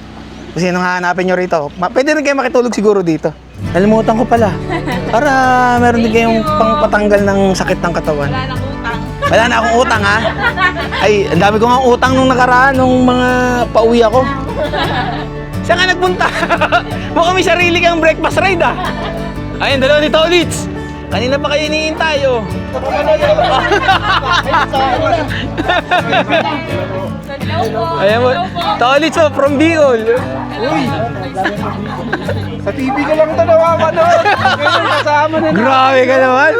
Kung sinong hahanapin nyo rito. Pwede rin kayo makitulog siguro dito. Nalimutan ko pala. Para meron din kayong pangpatanggal ng sakit ng katawan. Wala nang utang. Wala na akong utang, ha? Ay, ang dami ko nga utang nung nakaraan, nung mga pauwi ako. Saan ka nagpunta? Mukhang may sarili kang breakfast ride, ah. Ayun, dalawa ni Tolits. Kanina pa kayo iniintay, oh. Ayan mo, Tolits, oh, from Bicol. Uy. Sa TV ko lang ito nawapanood. Ngayon kasama na. Grabe ka naman.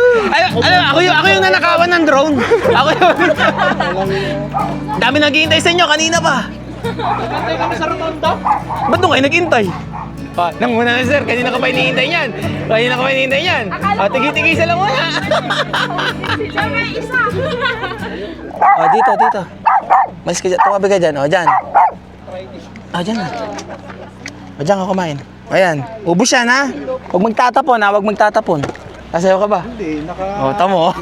Ako yung nanakawan ng drone. Ako yun. Dami naghihintay sa inyo kanina pa. Nagkantay kami sa rotonda. Ba't nung kayo naghintay? Nang muna na sir, kanina ka pa hinihintay niyan. Kanina ka pa hinihintay niyan. Tigi-tigisa lang muna. Siya may isa. Dito. Mas ka dyan, tumabi ka dyan. Dyan. Dyan na. Dyan ka kumain. Ayan, ubus yan ha. Huwag magtatapon ha, huwag magtatapon. Sasayaw ka ba? Hindi, Tamo.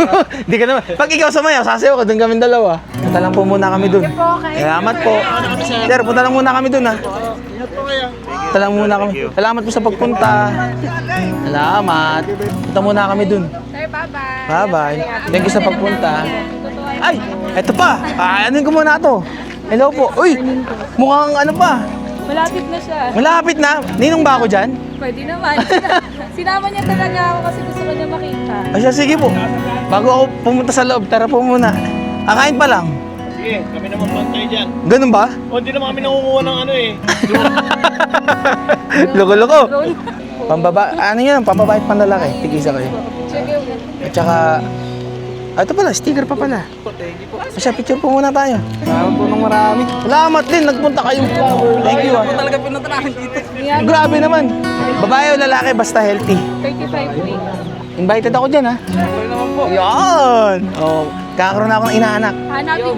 Hindi ka naman. Pag ikaw sumayaw, sasayaw ka, doon kami dalawa. Punta lang po muna kami doon. Salamat po. Sir, punta lang muna kami doon ha. Punta lang muna kami. Salamat po sa pagpunta. Salamat. Punta muna kami doon. Sir, bye-bye. Bye-bye. Thank you sa pagpunta. Ay, eto pa. Anuin ko muna to. Hello po. Uy, mukhang ano pa. Malapit na siya. Malapit na. Ninong ba ako dyan? Pwede naman. Sinama niya talaga ako kasi gusto ko niya makita. Siya, sige po. Bago ako pumunta sa loob, tara po muna. Kakain pa lang. Sige, kami naman pantay dyan. Ganun ba? Hindi naman kami nangunguha ng ano eh. Loko-loko. Ano yan? Pambabait panlalaki. Tigisa kayo. At saka, ito pala, sticker pa pala. Siya, picture po muna tayo. Salamat po ng marami. Salamat din, nagpunta kayo. Thank you. Talaga pinunta namin dito. Grabe naman. Babae o lalaki, basta healthy. 35 weeks. Invited ako dyan, ha? Sorry naman po. Yan! Kakaroon ako ng inaanak. Hanapin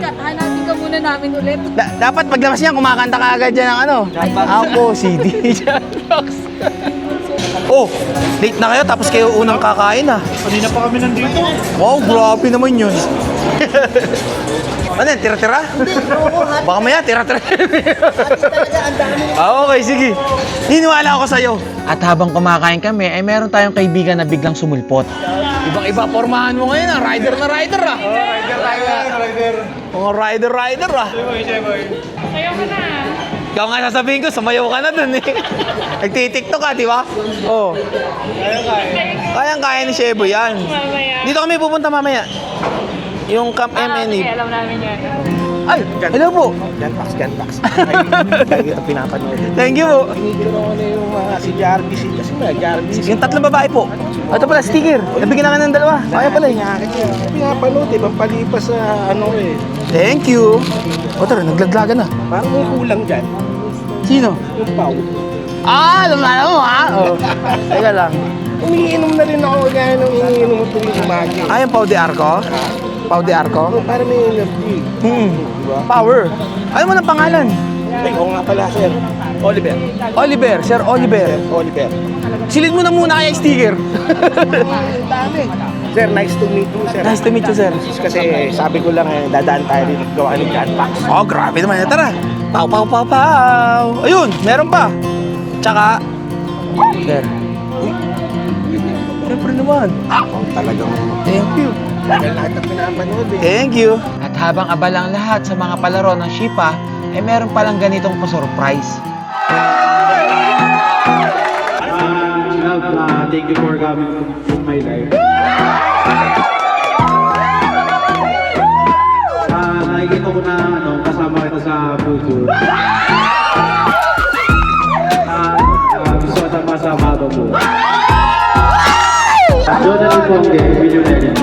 ka muna namin ulit. Dapat paglabas niyan, kumakanta ka agad dyan ng ano? Ako, CD. Late na kayo, tapos kayo unang kakain, ha? Kanina pa kami nandito. Wow, grabe naman yun. Ano yan, tira-tira? Baka maya, tira-tira. Okay, sige. Niniwala ako sa'yo. At habang kumakain kami, ay meron tayong kaibigan na biglang sumulpot. Ibang-iba pormahan mo ngayon, ha? Rider na rider, ha? Rider. Mga rider, ha? Sayo ka na. Ikaw nga sasabihin ko, sumayaw ka na dun, eh. Nagtitiktok ka, di ba? Oo. Kayang-kaya ni Shebo yan. Mamaya. Dito kami pupunta mamaya. Yung Camp MNE. Alam namin yan. Ay, hello po. Jan Pax. Lagi kita pinapanood. Thank you po. Hinigil ako na yung si JRBC kasi may JRBC. Yung tatlong babae po. Ito pala, sticker. Nabigyan na ka ng dalawa. Kaya pala eh. Pinapanood eh, pampalipas sa ano eh. Thank you. O tara, naglaglagan na. Parang may kulang dyan. Sino? Yung Pau. Alam na mo ha. Oh. Teka lang. Umiinom na rin ako gaya nung iniinom mo tuwing umaga. Ay, yung Pau de Arco? Pau de Arco? Para may energy. Diba? Power. Ano mo ng pangalan? Ay, oo nga pala, sir. Oliver. Oliver, Sir Oliver. Oliver. Silid mo na muna kaya yung sticker. Dami. Sir, nice to meet you, sir. Nice to meet you, sir. Kasi sabi ko lang dadaan tayo rin gawa ng Jan Pax. Oh, grabe naman. Tara. Pow, pow, pow, pow. Ayun, meron pa. Tsaka, sir. Uy. Siyempre naman. Talagang Thank you. dahil lahat ang pinapanood eh. Thank you. At habang abalang lahat sa mga palaro ng Shipa, eh meron palang ganitong pa-surprise. Thank you for coming to my life. Nakikita ko na kasama kita sa future. Gusto ko na masama mo. Jonathan Ponge, Millionaire.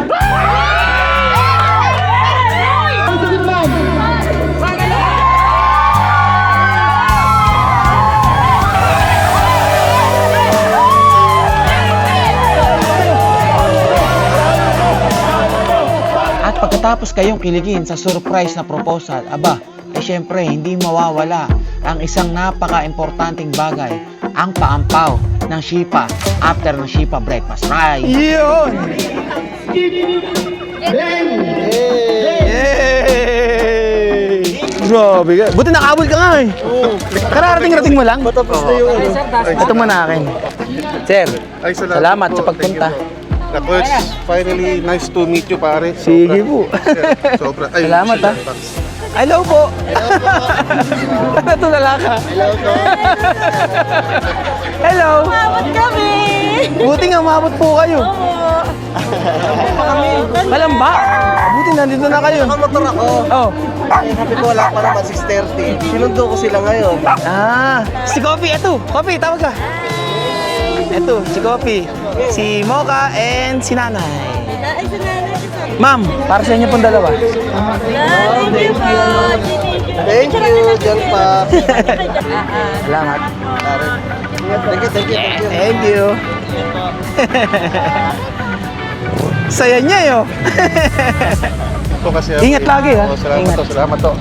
At pagkatapos kayong kiligin sa surprise na proposal, aba, eh syempre hindi mawawala ang isang napaka-importanting bagay, ang paampaw ng Shipa after ng Shipa Breakfast Ride. Yun! Yay! Grabe ka. Buti nakabol ka nga eh. Kararating-rating mo lang. Matapos na yung ano. Ito muna akin. Sir, salamat sa pagpunta. Ako, it's finally nice to meet you, pare. Sige po. Sobra. Salamat ha. Hello po. Natulala ka. Hello po. Hello. Umabot kami! Buti nga umabot po kayo. Malamba. Buti nandito na kayo. Nakamotor ako. Oh. Sabi ko wala pa naman 6:30. Sinundo ko sila ngayon. Ah, si Coffee, eto. Coffee, tawag ka. Eto, si Coffee. Si Mocha and si Nanay. Ma'am, para sa inyo pong dalawa. Thank you, Jan Pax. Salamat. Thank you. Thank you. Saya niya yo. Ito kasi Ingat lagi, ha? Salamat Ingat. to, salamat to.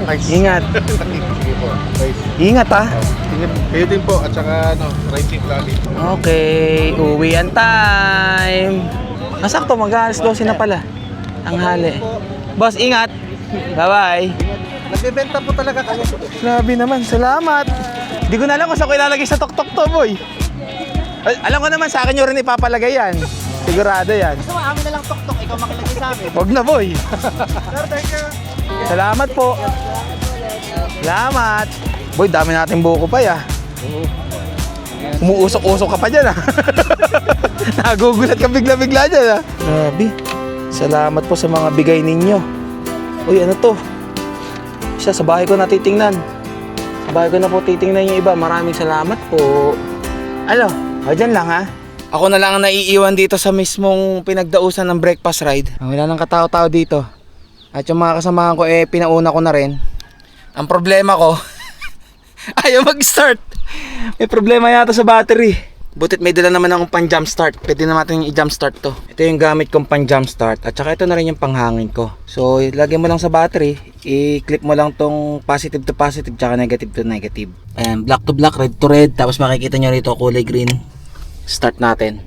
Nice. Ingat. Sige po. Nice. Ingat ha. Ingat. Kayo din po at saka ride safe lagi. Okay, uwian time. Nasakto, mag-aalas 12 na pala. Ang hali. Boss, ingat. Bye-bye. Nagbebenta po talaga kami. Grabe naman, salamat. Hindi ko na alam kung saan ko ilalagay sa tok-tok to, boy. Alam ko naman, sa akin nyo rin ipapalagay yan. Sigurado yan. Gusto mo, amin na lang tok-tok. Ikaw makilagay sa amin. Huwag na, boy. Sir, thank you. Salamat po. Salamat. Boy, dami natin buko pa ya. Umuusok-usok ka pa dyan ah. Nagugulat ka bigla-bigla dyan ah. Grabe. Salamat po sa mga bigay ninyo. Uy, ano to? Siya, sa bahay ko natitingnan. Sa bahay ko na po titingnan yung iba. Maraming salamat po. Ano? O, dyan lang ha. Ako na lang ang naiiwan dito sa mismong pinagdausan ng breakfast ride. Wala nang katao-tao dito. At yung mga kasamahan ko pinauna ko na rin. Ang problema ko, ayaw mag-start. May problema yata sa battery. Butit may dala naman akong pang jump start. Pwede na natin yung i-jump start to. Ito yung gamit kong pang jump start. At saka ito na rin yung panghangin ko. So, lagyan mo lang sa battery. I-clip mo lang tong positive to positive tsaka negative to negative. Ayan, black to black, red to red. Tapos makikita nyo rito kulay green. Start natin.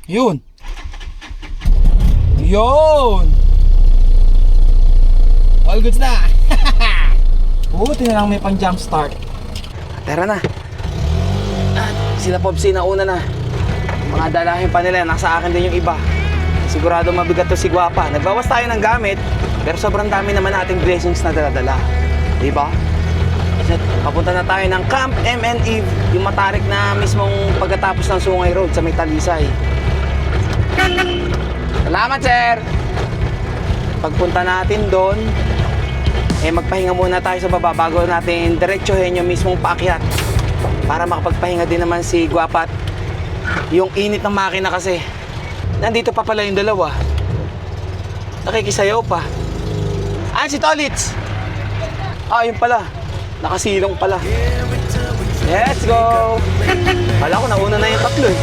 Yun. Yun. All goods na. Buti na lang may pang jump start. Tara na. At sila Popsi na una na. Mga dalahin pa nila, nasa akin din yung iba. Sigurado mabigat to si Guapa. Nagbawas tayo ng gamit, pero sobrang dami naman nating blessings na dala-dala. Diba? Papunta na tayo ng Camp MN Eve, yung matarik na mismong pagkatapos ng Sungay Road sa may Talisay. Salamat, sir! Pagpunta natin doon, magpahinga muna tayo sa baba bago natin diretsuhin yung mismong paakyat. Para makapagpahinga din naman si Guapat. Yung init ng makina kasi. Nandito pa pala yung dalawa. Nakikisayaw pa. Si Tolits! Yun pala. Nakasilong pala. Let's go! Kala ko nauna na yung tatlo eh.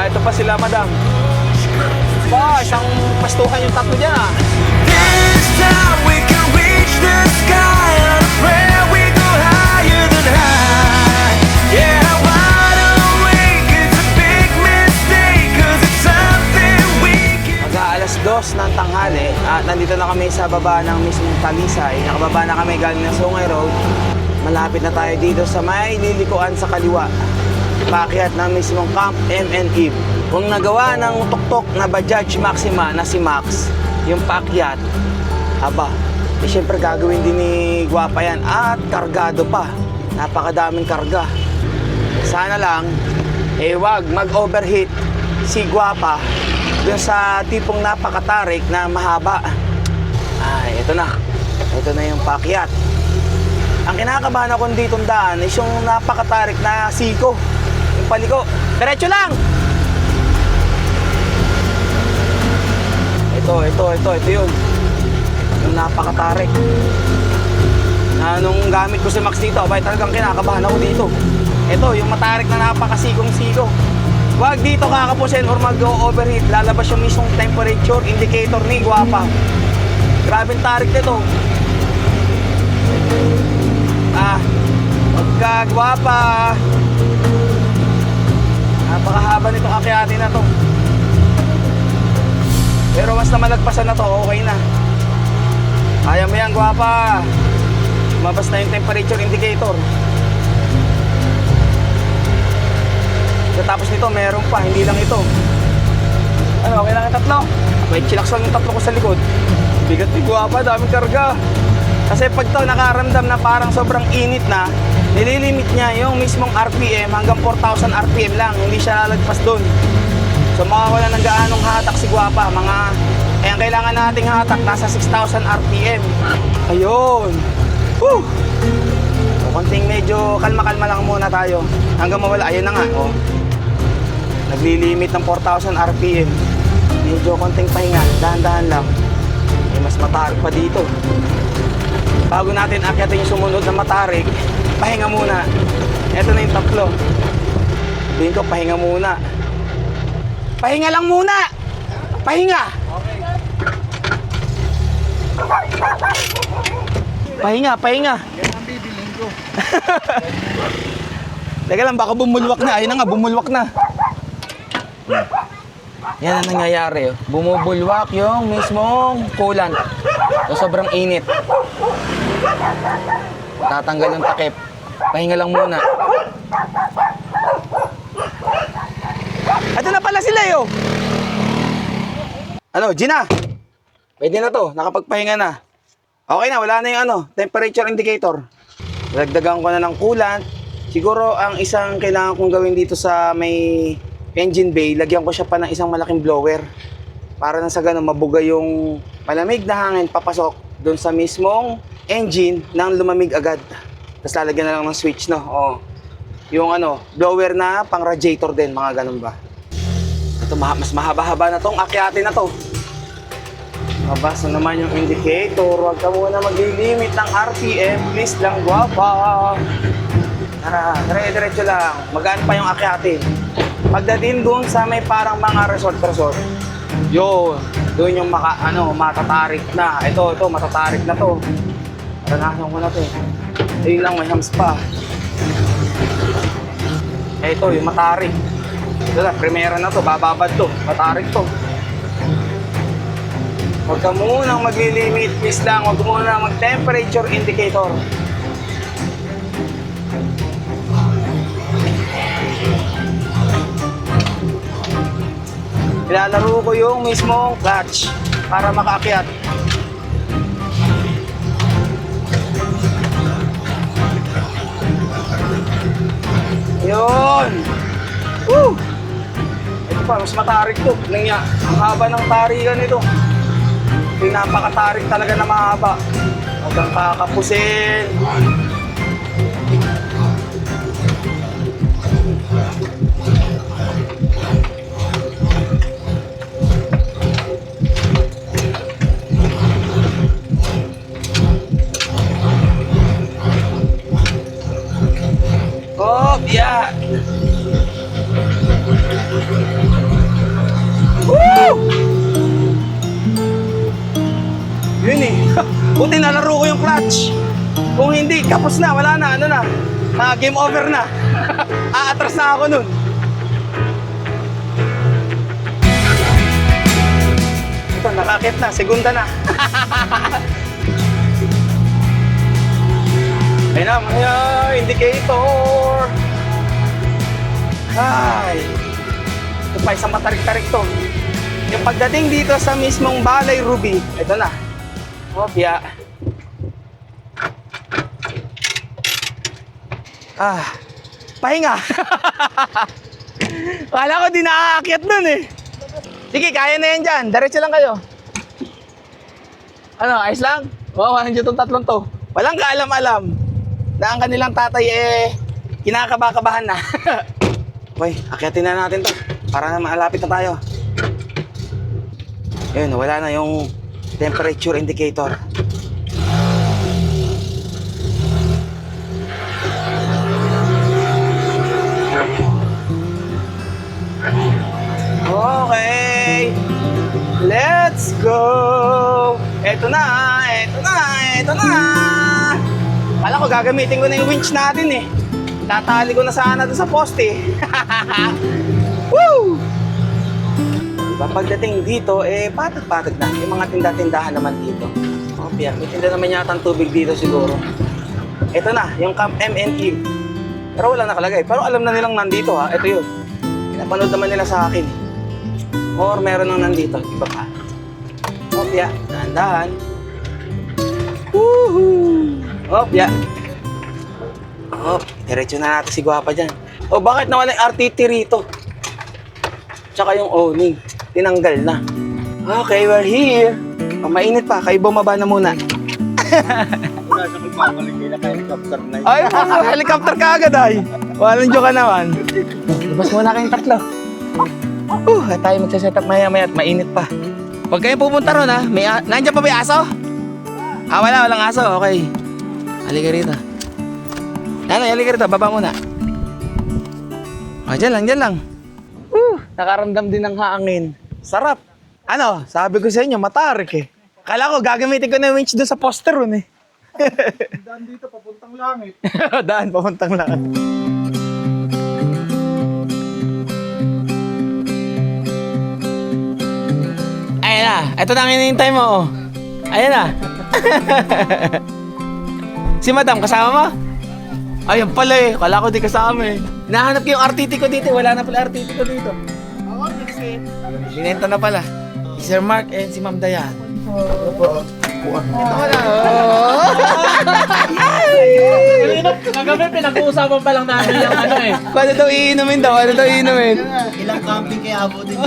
Ito pa sila, madam. Isang pastuhan yung tatlo dyan ah. This time we can reach the sky on a prayer we go higher than high. Yeah, wide awake, it's a big mistake, 'cause it's something we can. Mag-aalas 2 ng tanghali at nandito na kami sa baba ng mismong Talisay. Nakababa na kami galing ng Sungay Road. Malapit na tayo dito sa may lilikuan sa kaliwa. Paakyat ng mismong Camp MN Eve. Kung nagawa ng tuktok na Bajaj Maxima na si Max, yung paakyat, siyempre gagawin din ni Guapa yan at kargado pa. Napakadaming karga. Sana lang, wag mag-overheat si Guapa dun sa tipong napakatarik na mahaba. Ito na. Ito na yung paakyat. Ang kinakabahan ako ditong daan is yung napakatarik na siko. Yung paliko. Diretso lang! Ito yun. Yung napakatarik. Nung gamit ko si Max dito, talagang kinakabahan ako dito. Ito, yung matarik na napakasikong-siko. Huwag dito kakapusin or mag-overheat. Lalabas yung mismong temperature indicator ni Guapa. Grabing tarik nito. Pagka Guapa. Napakahaba nito akyatin na to. Pero mas na malagpasan na to, okay na. Kaya mo yan, Guapa. Mabas na yung temperature indicator. Tapos nito, meron pa, hindi lang ito. Okay lang yung tatlo? May chillax lang yung tatlo ko sa likod. Bigat ni Guapa, daming karga. Kasi pag to nakaramdam na parang sobrang init na, nililimit niya yung mismong RPM hanggang 4,000 RPM lang. Hindi siya lalagpas doon. So makawala ng gaanong hatak si Guapa. Ang kailangan nating hatak nasa 6,000 RPM. Ayun. Woo! So, konting medyo kalma-kalma lang muna tayo. Hanggang mawala. Ayun na nga. Naglilimit ng 4,000 RPM. Medyo konting pahinga. Dahan-dahan lang. Mas matarik pa dito. Bago natin akyatin yung sumunod na matarik, pahinga muna. Ito na yung tatlo. Sabihin ko, pahinga muna. Pahinga lang muna! Pahinga! Pahinga. Yan ang bibilin ko. Teka lang, baka bumulwak na. Ayun na nga, bumulwak na. Yan ang nangyayari. Bumubulwak yung mismong coolant. So, sobrang init. Tatanggal yung takip. Pahinga lang muna. Ito na pala sila yo. Gina? Pwede na to. Nakapagpahinga na. Okay na, wala na yung temperature indicator. Dagdagan ko na ng coolant. Siguro ang isang kailangan kong gawin dito sa may engine bay, lagyan ko siya pa ng isang malaking blower. Para na sa ganun, mabuga yung malamig na hangin papasok doon sa mismong engine nang lumamig agad. Tapos lalagyan na lang ng switch, no? Yung blower na pang radiator din, mga ganun ba. Ito, mas mahaba-haba na tong akyatin na to. Mabasa naman yung indicator. Huwag ka muna mag-limit ng RPM. Please lang, Guapa. Tara, dire-diretso lang. Magaan pa yung akyatin. Pagdating doon sa may parang mga resort. Yun. Doon yung matatarik na. Ito, matatarik na to. Naranasan ko na to. Ayun lang, may hams pa. Ito, yung matarik. Ito na, primera na to. Bababad to. Matarik to. Huwag ka munang maglilimit, please lang. Huwag munang mag-temperature indicator. Ilalaro ko yung mismong clutch para makaakyat. Yun! Woo! Ito pa, mas matarik to. Ang haba ng tarikan nito. napakatarik talaga na mahaba. Hanggang kakapusin. Kopya! Woo! Yun eh. Buti nalaro ko yung clutch. Kung hindi, kapos na. Wala na. Ano na. Game over na. Aatras na ako nun. Ito, nakakit na. Segunda na. Ayun na, mga indicator. Ay. Ito pa, isang matarik-tarik to. Yung pagdating dito sa mismong Balay Ruby, ito na. Kopya. Pahinga. Kala ko di nakaakyat dun eh. Sige, kaya na yan dyan. Diretso lang kayo. Ano, ayos lang? Oo, nandiyo itong tatlong to. Walang kaalam-alam na ang kanilang tatay kinakaba-kabahan na. Okay, akyatin na natin to para na malapit na tayo. Ayun, wala na yung temperature indicator. Okay, let's go. Eto na. Kala ko gagamitin ko na yung winch natin eh. Tatali ko na sana doon sa poste. Woo! Diba, pagdating dito, patag-patag na. Yung mga tinda-tindahan naman dito. Okay, may tinda naman yata ang tubig dito siguro. Ito na, yung Camp MNQ. Pero wala nakalagay. Pero alam na nilang nandito ha. Ito yun. Pinapanood naman nila sa akin. Or meron nang nandito. Iba pa. Okay, dahan-dahan. Woohoo! Opya. Diretso na natin si Guwapa dyan. Bakit nawala yung RTT rito? Tsaka yung owning. Tinanggal na. Okay, we're here. Mainit pa. Kayo bumaba na muna. Wala siya magpapalik kaya naka-helicopter na yun. Ay, helicopter ka agad ay. Walang joke ka naman. Labas muna kayong tatlo. Tayo magsaset-up maya-maya at mainit pa. Huwag kayong pupunta ron ha. Nandiyan pa ba yung aso? Walang aso. Okay. Halika rito. Halika rito. Baba muna. Dyan lang. Nakaramdam din ng hangin. Sarap. Ano, sabi ko sa inyo, matarik eh. Kala ko, gagamitin ko na yung winch doon sa poster ron eh. Daan dito, papuntang langit. Daan, papuntang langit. Ayan na, ito na ang hinihintay mo. Oh. Ayan na. Si Madam, kasama mo? Ayun pala eh, kala ko di kasama eh. Nahanap ko yung RTT ko dito, wala na pala RTT ko dito. Oo, kasi. Binenta na pala. Si Sir Mark and si Ma'am Dayan. Ito ko na. Kagabi, pinag-uusapan pa lang namin yung ano eh. Paano daw iinumin daw? Ilang camping kaya abo din.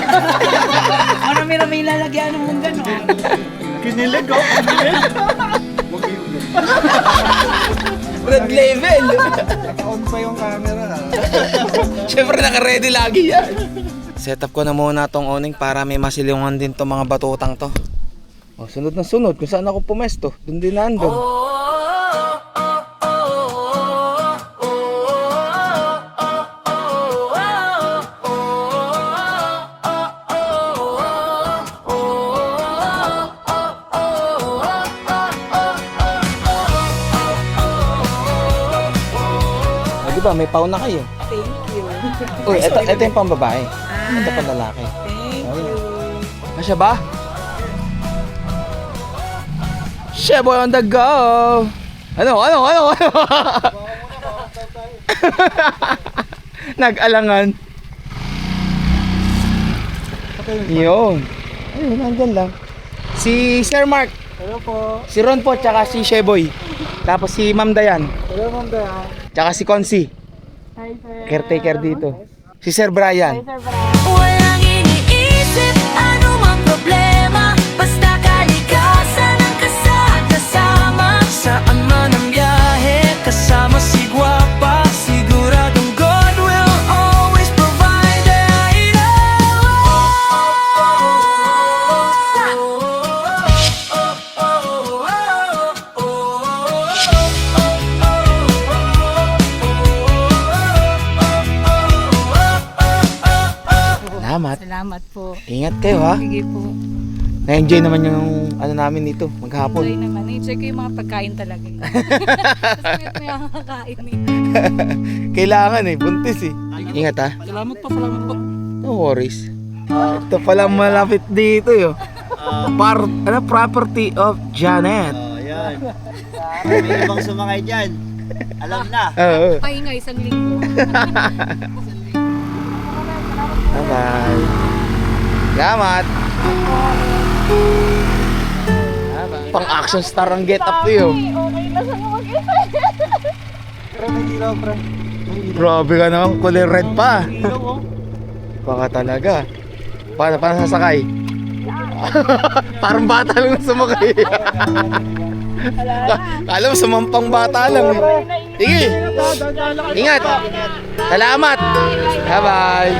Marami-rami lalagyan ng mong gano'n. Kinilig oh, kinilig. Red level. Naka-on pa yung camera ha. Siyempre naka-ready lagi yan. Setup ko na muna tong owning para may masilungan din tong mga batutang to. Sunod na sunod. Kung saan ako pumesto, dun din nandun. Diba, may pauna kayo. Thank you. Uy, ito yung pang babae. Ito pang lalaki. Thank you. Masya ba? Sheboy on the go! Ano? Nag-alangan. Yun. Ayun, nandyan lang. Si Sir Mark. Hello po. Si Ron po, tsaka si Sheboy. Tapos si Ma'am Dayan. Hello, Ma'am Dayan. Tsaka si Consi. Hi, sir. Caretaker dito. Si Sir Brian. Sir Brian. Walang iniisip, ano mang problema, basta kalikaw. saan man ang biyahe, kasama si Guapa, siguradong God will always provide. I Salamat. Salamat po. Ingat kayo ha. Sige po. Na-enjoy naman yung ano namin dito, maghapon. Enjoy naman. Enjoy ko yung mga pagkain talaga. Tapos may makakain eh. Kailangan eh, buntis eh. Ingat ha. Salamat po. No worries. Ito palang malapit dito yo. Property of Janet. Yan. May ibang sumakay dyan. Alam na. Oo. Pahinga isang linggo. Bye-bye. Salamat. Pang-action star ang get up to yun. Grabe ka naman, kulay red pa. Baka talaga. Paano sasakay? Parang bata lang na sumakay. Alam mo, sumampang bata lang. Sige. Ingat. Salamat. Bye-bye.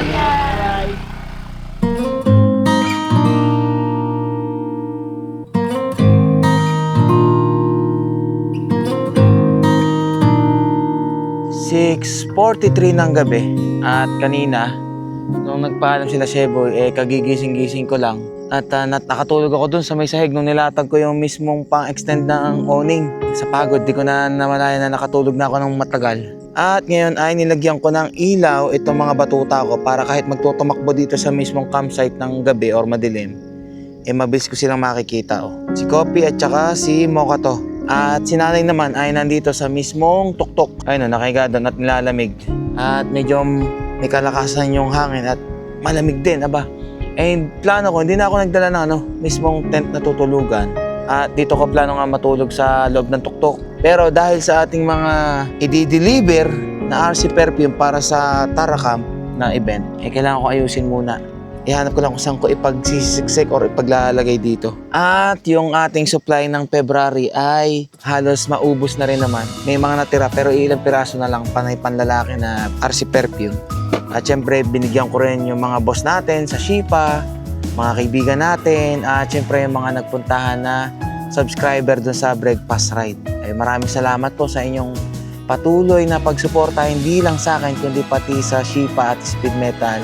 "6:43 ng gabi at kanina nung nagpaalam sila Sheboy kagigising-gising ko lang at nakatulog ako dun sa may sahig nung nilatag ko yung mismong pang-extend ng awning. Sa pagod, di ko na namalayan na nakatulog na ako ng matagal. At ngayon ay nilagyan ko ng ilaw itong mga batuta ko para kahit magtutumakbo dito sa mismong campsite ng gabi or madilim, mabilis ko silang makikita. Si Kopi at saka si Mocha to. At si nanay naman ay nandito sa mismong tuktok. Ayun, nakahiga doon at nilalamig. At medyo may kalakasan yung hangin at malamig din, aba. Plano ko, hindi na ako nagdala ng mismong tent na tutulugan. At dito ko plano nga matulog sa loob ng tuktok. Pero dahil sa ating mga i-deliver na RC Perfume para sa Taracamp na event, kailangan ko ayusin muna. Ihanap ko lang kung saan ko ipagsisiksik or ipaglalagay dito. At yung ating supply ng February ay halos maubos na rin naman. May mga natira pero ilang piraso na lang panay panlalaki na RC Perfume. At syempre binigyan ko rin yung mga boss natin sa Shipa, mga kaibigan natin, at syempre yung mga nagpuntahan na subscriber dun sa Breakfast Ride. Maraming salamat po sa inyong patuloy na pagsuporta hindi lang sa akin kundi pati sa Shipa at Speed Metal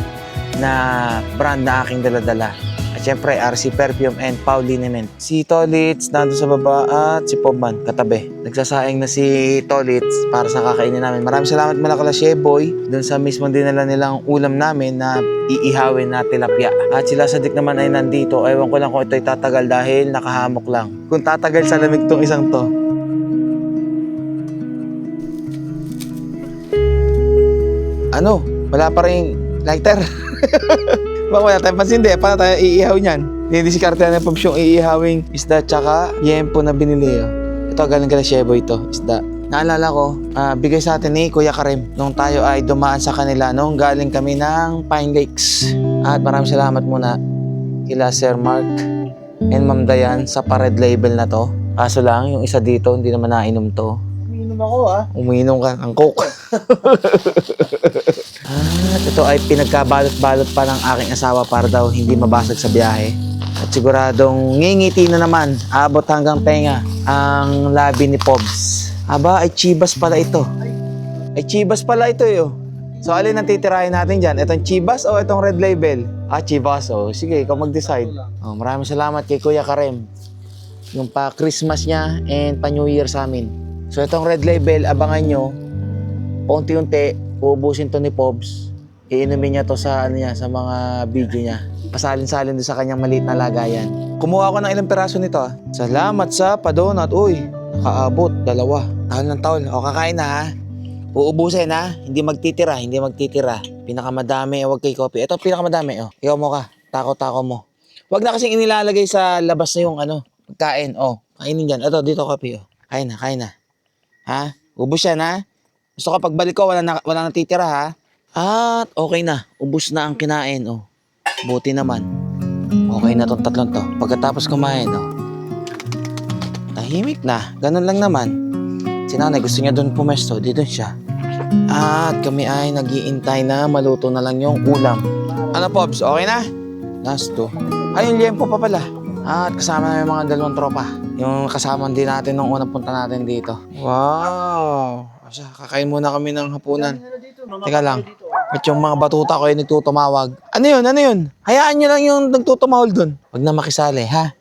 na brand na aking daladala. At syempre, RC Perfume and Pauline Ment. Si Tolits nandun sa baba at si Pobman katabi. Nagsasaing na si Tolits para sa kakainin namin. Maraming salamat mula kala Sheboy dun sa mismong dinala nilang ulam namin na iihawin na tilapia. At sila Sadik naman ay nandito. Ewan ko lang kung ito'y tatagal dahil nakahamok lang. Kung tatagal sa lamig tong isang to. Ano? Wala pa rin lighter. Baka wala tayong pansindi. Paano tayo iihaw niyan? Dinidiskarte na yung yung iihawing isda tsaka yempo na binili. Ito galing kala Sheboy ito, isda. Naalala ko, bigay sa atin ni Kuya Karim nung tayo ay dumaan sa kanila nung galing kami ng Pine Lakes. At maraming salamat muna kila Sir Mark and Ma'am Dayan sa pa-red label na to. Kaso lang, yung isa dito hindi naman nainom to. Umiinom ako Umiinom ka ng Coke. At ito ay pinagkabalot-balot pa ng aking asawa para daw hindi mabasag sa biyahe. At siguradong ngingiti na naman, abot hanggang tenga ang labi ni Pobs. Aba, ay chibas pala ito. Ay chibas pala ito yo. So alin ang titirahin natin dyan? Itong chibas o itong red label? Chibas. Sige, ikaw mag-decide. Maraming salamat kay Kuya Karem. Yung pa-Christmas niya and pa-New Year sa amin. So itong red label, abangan nyo. Paunti-unti, uubusin to ni Pobs. Iinumin niya to sa sa mga video niya. Pasalin-salin doon sa kanyang maliit na lagayan. Kumuha ako ng ilang peraso nito. Salamat sa padonut. Uy, nakaabot, 2. Tahol ng tahol. O, kakain na ha. Uubusin ha. Hindi magtitira. Pinakamadami, huwag kay Kopi. Ito pinakamadami. Ikaw mo ka. Tako-tako mo. Huwag na kasing inilalagay sa labas na yung pagkain. Kainin dyan. Ito, dito Kopi. Kain na. Ha? Ubus yan ha. Gusto ko pagbalik ko, wala natitira ha. At okay na. Ubus na ang kinain. Buti naman. Okay na tong 3 to. Pagkatapos kumain, tahimik na. Ganun lang naman. Si nanay gusto niya doon pumesto, di doon siya. At kami ay nag-iintay na maluto na lang yung ulam. Ano, Pops? Okay na? Last 2. Ayun, liempo pa pala. At kasama na yung mga dalawang tropa. Yung kasama din natin nung unang punta natin dito. Wow! Asya, kakain muna kami ng hapunan. Teka lang. At yung mga batuta ko ay nagtutumawag. Ano yun? Ano yun? Hayaan nyo lang yung nagtutumawag doon. Huwag na makisali, ha?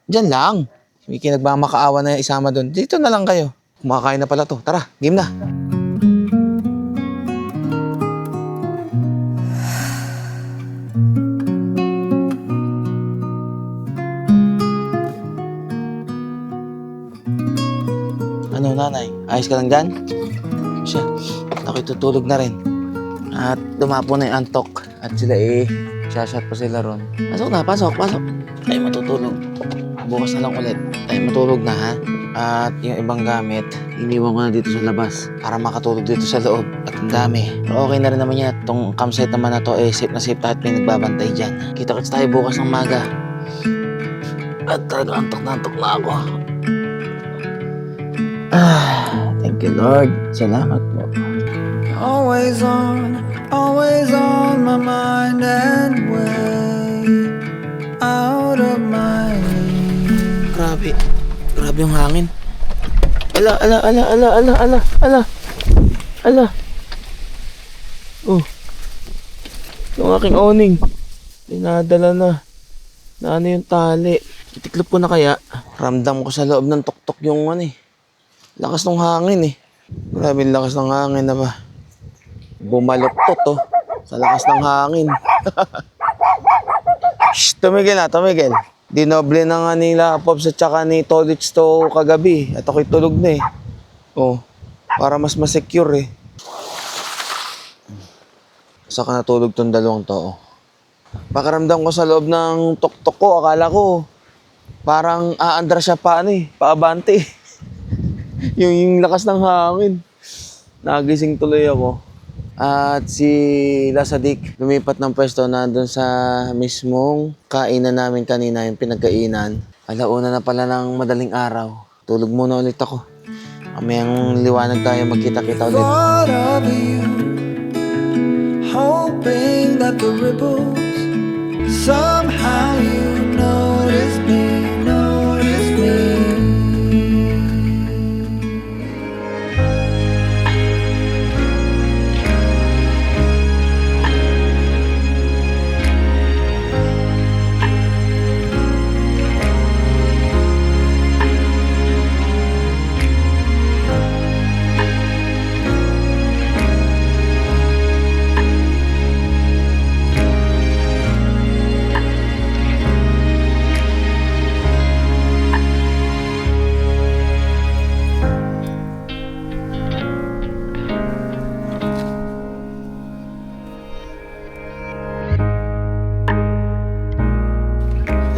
Diyan lang. May nagmamakaawa na isama doon. Dito na lang kayo. Kumakain na pala to. Tara, game na. Ano, nanay? Ayos ka lang dyan? Siya, ako'y tutulog na rin. At dumapo na yung antok. At sila shashat pa sila ron. Pasok na, pasok. Tayo matutulog. Bukas na lang ulit. Tayo matulog na, ha? At yung ibang gamit, iniwan ko na dito sa labas para makatulog dito sa loob. At ang dami. Pero okay na rin naman yan. Itong campsite naman na to, safe na safe tayo at may nagbabantay dyan. Kita-kits tayo bukas ng maga. At talaga antok na ako. Thank you, Lord. Salamat po. Always on my mind and way out of my way. Grabe yung hangin. Ala. Oh. Yung aking awning. Dinadala na. Na ano yung tali. Itiklop ko na kaya. Ramdam ko sa loob ng tuktok yung lakas ng hangin Grabe yung lakas ng hangin na ba. Bumaluktot sa lakas ng hangin. Shh, tumigil. Dinoble na nga nila Pops at saka ni Tolits to kagabi. At ako'y tulog na para mas masecure Saka natulog tong dalawang to Pakaramdam ko sa loob ng tuktok ko, akala ko parang aandar siya paabante. yung lakas ng hangin. Nagising tuloy ako. At si Lasadik lumipat ng pwesto na doon sa mismong kainan namin kanina, yung pinagkainan. Alauna na pala ng madaling araw. Tulog muna ulit ako. Mamayang liwanag tayo, magkita-kita ulit. Hoping that the ripples somehow you notice me.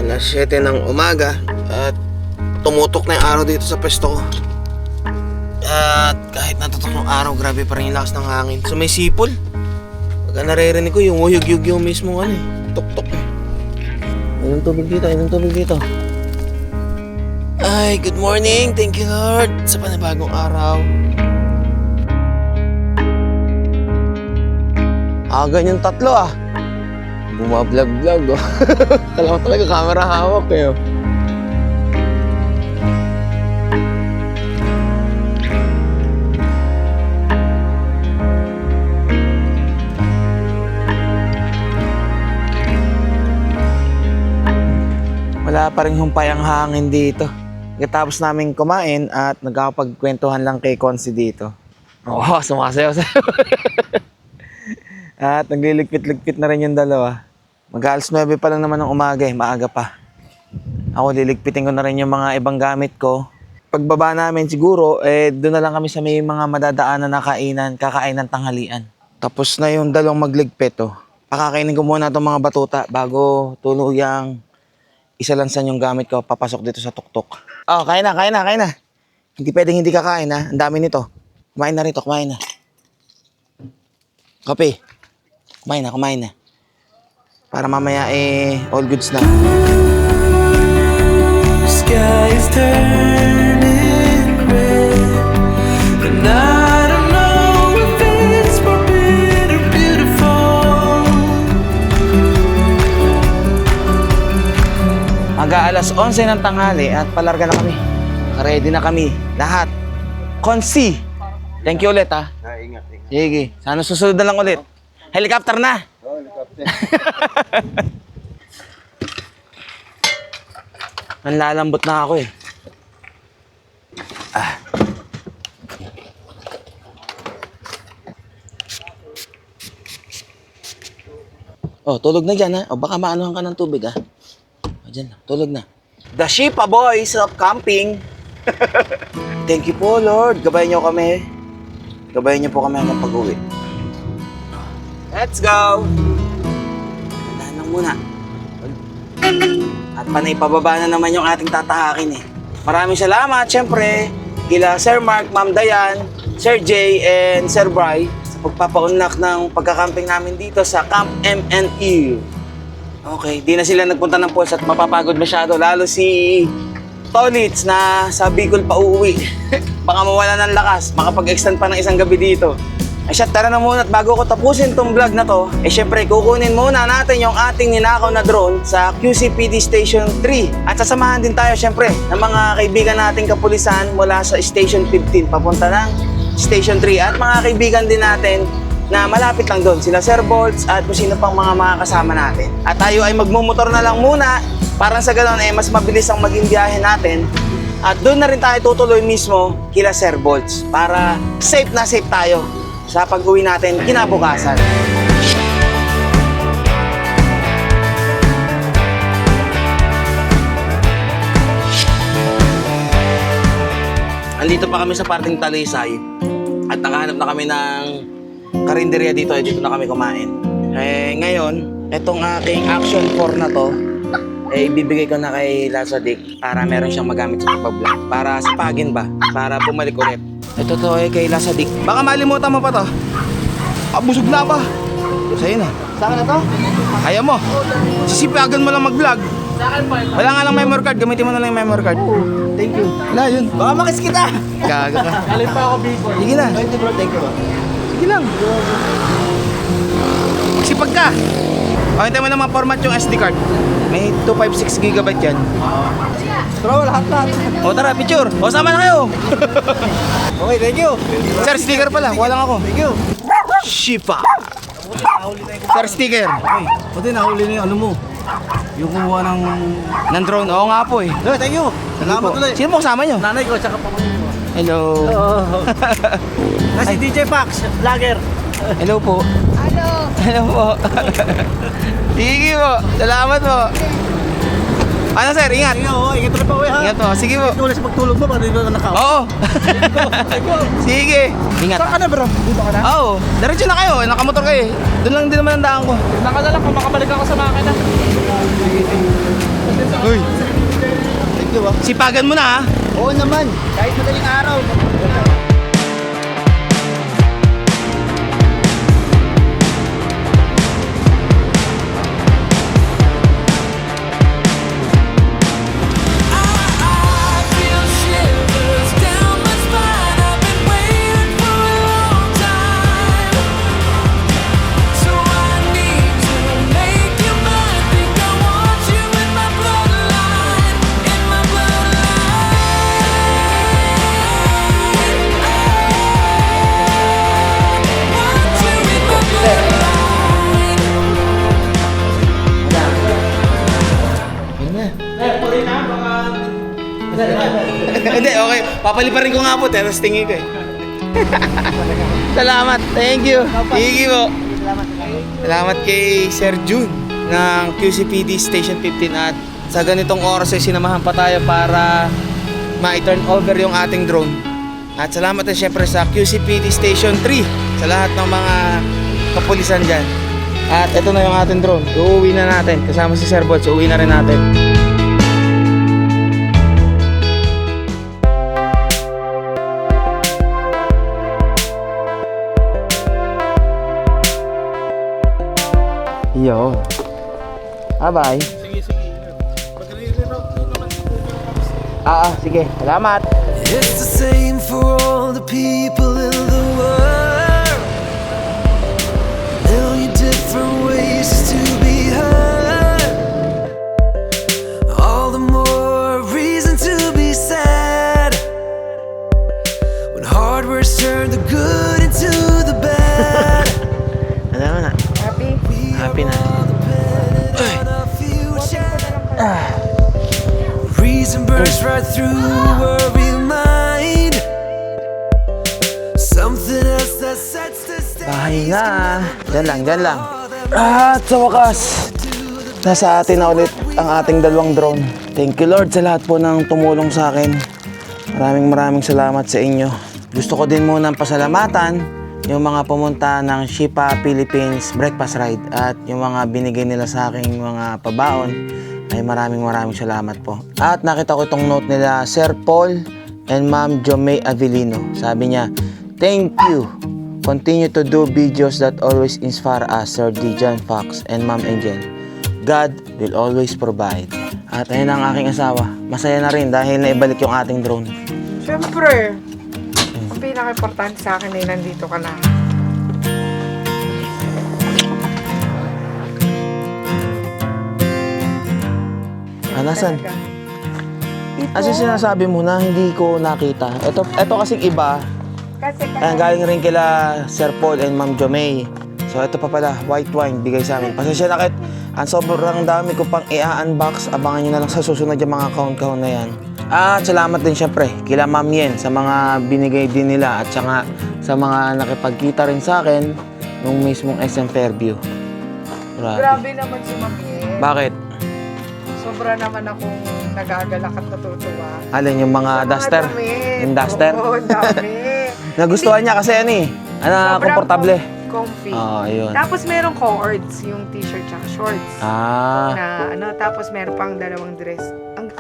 Alas 7 ng umaga at tumutok na yung araw dito sa pwesto ko. At kahit natutok ng araw, grabe pa rin yung lakas ng hangin. So may sipol. Pagka naririnig ko yung uyog-yug yung mismo tuktok Inom tubig dito. Ay, good morning. Thank you, Lord, sa panibagong araw. Ganyan tatlo Bumablog-vlog Kala ko talaga camera hawak Wala pa rin humpay ang hangin dito. Pagkatapos namin kumain at nagkakapagkwentuhan lang kay Consi dito. Sumasayaw. At nagliligpit-ligpit na rin yung dalawa. Mag-alas 9 pa lang naman ng umaga maaga pa. Ako liligpitin ko na rin yung mga ibang gamit ko. Pagbaba namin siguro, doon na lang kami sa may mga madadaanan na kakainan tanghalian. Tapos na yung dalawang magligpit Pakakainin ko muna itong mga batuta bago tuluyang isalansan yung gamit ko, papasok dito sa tuktok. Kain na. Hindi pwedeng hindi kakain Ang dami nito. Kumain na. Kape. Kumain na. Para mamaya all goods na. Sky is turning red. alas 11 ng tanghali at palarga na kami. Ready na kami. Lahat. Konsi. Thank you ulit, ha? Ingat. Sige. Sana susunod na lang ulit. Helicopter na. Oo, helicopter. Nanlalambot na ako eh. Oh, tulog na dyan ha. O baka maanuhan ka ng tubig ha. O dyan na, tulog na. The Shipa Boys of Camping. Thank you po Lord. Gabayan niyo kami. Gabayan niyo po kami hanggang pag-uwi. Let's go! Tandaan lang muna. At panay pababa na naman yung ating tatahakin eh. Maraming salamat, syempre, kila Sir Mark, Ma'am Dayan, Sir Jay, and Sir Bry sa pagpapaunlak ng pagkakamping namin dito sa Camp MNE. Okay, di na sila nagpunta ng pools at mapapagod masyado, lalo si Tonits na sa Bicol pa uuwi. Baka mawala ng lakas, makapag-extend pa ng isang gabi dito. Ay siya, tara na muna at bago ko tapusin tong vlog na to, syempre kukunin muna natin yung ating ninakaw na drone sa QCPD Station 3. At sasamahan din tayo syempre ng mga kaibigan nating kapulisan mula sa Station 15 papunta ng Station 3. At mga kaibigan din natin na malapit lang doon, sila Sir Bolts at kung sino pang mga kasama natin. At tayo ay magmumotor na lang muna, parang sa ganoon mas mabilis ang maging biyahe natin. At doon na rin tayo tutuloy mismo kila Sir Bolts para safe na safe tayo sa pag-uwi natin kinabukasan. Andito pa kami sa parting Talisay at nakahanap na kami ng karinderya dito. Dito na kami kumain. Ngayon, etong aking Action 4 na to, ibibigay ko na kay Lazadik para meron siyang magamit sa pag-vlog. Para sa pagin ba? Para bumalik ulit. Ito to ay kay Lazadik. Baka malimutan mo pa to. Busog na pa. Sa'yo na. Saan na to? Kaya mo. Sisipagan mo lang mag-vlog. Wala nga lang memory card. Gamitin mo na lang yung memory card. Thank you. Wala yun. Baka makis kita! Gaga ka. Alin pa ako, Bicol. Sige na. Thank you bro, thank you bro. Sige lang. Magsipag ka. Pakita mo naman format yung SD card. May 256 GB yan. Bro, lahat. O tara, picture. O sama na kayo. Okay, thank you. Sir, sticker pala. Kuha lang ako. Thank you. Shipa. Sir, sticker. Pati nahuli na yung ano mo. Yung kumuha Ng drone. Oo nga po eh. Thank you. Salamat ulit. Sino mo kasama nyo? Nanay ko, tsaka pamangkin ko. Hello. Kasi DJ Pax, vlogger. Hello po. Ano? Hello po. Sige po. Salamat po. Ano sir, ingat. Ingat rin pa uwi ha. Ingat po. Sige po. Ito ulit sa pagtulog mo, pati dito na nakaw. Oo. Sige. Ingat. Saan ka na bro? Dito ka na? Oo. Diretso na kayo. Nakamotor kayo eh. Doon lang din naman ang daan ko. Nakadala kung makabalik ako sa makina. Uy. Thank you ah. Sipagan mo na ha. Oo naman, kahit madaling araw. I feel shivers down my spine. I've been waiting for a long time, so I need to make you mine. Think I want you in my bloodline, in my bloodline. Want you in my bloodline. Hindi, okay. Papaliparin ko nga po. Terus tingin ko eh. Salamat. Thank you. Sige po. Salamat kay Sir June ng QCPD Station 15 at sa ganitong oras ay sinamahan pa tayo para ma-turn over yung ating drone. At salamat din syempre sa QCPD Station 3 sa lahat ng mga kapulisan dyan. At ito na yung ating drone. Uuwi na natin. Kasama si Sir Bots, uuwi na rin natin. Yo. Bye-bye. Sige. Mag-re-reroute naman siguro. Sige. Salamat. It's the same for all the people in the world. Million different ways to be heard. All the more right through worry mind. Something else that sets the stage. Bahay na. Diyan lang. At sa wakas, nasa atin na ulit ang ating dalawang drone. Thank you Lord sa lahat po ng tumulong sa akin. Maraming salamat sa inyo. Gusto ko din munang pasalamatan yung mga pumunta ng Shipa Philippines Breakfast Ride at yung mga binigay nila sa aking mga pabaon ay maraming salamat po. At nakita ko itong note nila, Sir Paul and Ma'am Jomay Avelino. Sabi niya, thank you. Continue to do videos that always inspire us, Sir Dijan Fox and Ma'am Angel. God will always provide. At ayun ang aking asawa. Masaya na rin dahil naibalik yung ating drone. Siyempre, ang pinaka-importante sa akin ay nandito ka na. Nasaan? Ito, Kasi sinasabi mo na hindi ko nakita. Ito kasing iba. kasi Ayan, galing rin kila Sir Paul and Ma'am Jomay. So ito pa pala, white wine, bigay sa amin. Pasensya na kahit ang sobrang dami ko pang i-unbox. Abangan nyo na lang sa susunod yung mga account na yan. At salamat din syempre kila Ma'am Yen sa mga binigay din nila at saka sa mga nakipagkita rin sa akin nung mismong SM Fairview. grabe naman si Mami. Bakit? Sobra naman akong nagagalak at natutuwa. Alin yung mga Sa duster? damit. Yung duster? Oo, dami. Nagustuhan niya kasi ano eh. Sobrang Komportable. Comfy. Ayun. Tapos merong cords, yung t-shirt tsaka shorts. Ah. Na ano, tapos meron pang dalawang dress.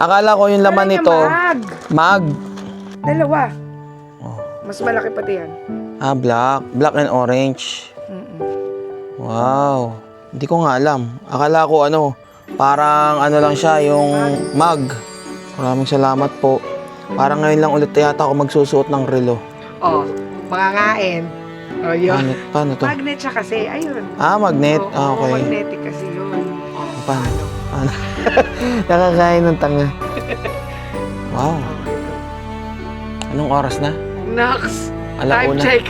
Akala ko yung laman nito, mag. Dalawa. Oh. Mas malaki pati yan. Black. Black and orange. Wow. Hindi ko nga alam. Akala ko parang lang siya, yung mag. Maraming salamat po. Parang ngayon lang ulit yata ako magsusuot ng relo. Oh, mga ngain. Oh, yun. Paano to? Magnet siya kasi, ayun. Magnet? Oo, Okay. magnetic kasi yun. Paano? Nakakain ng tanga. Wow. Anong oras na? Nox. Time Alauna. check.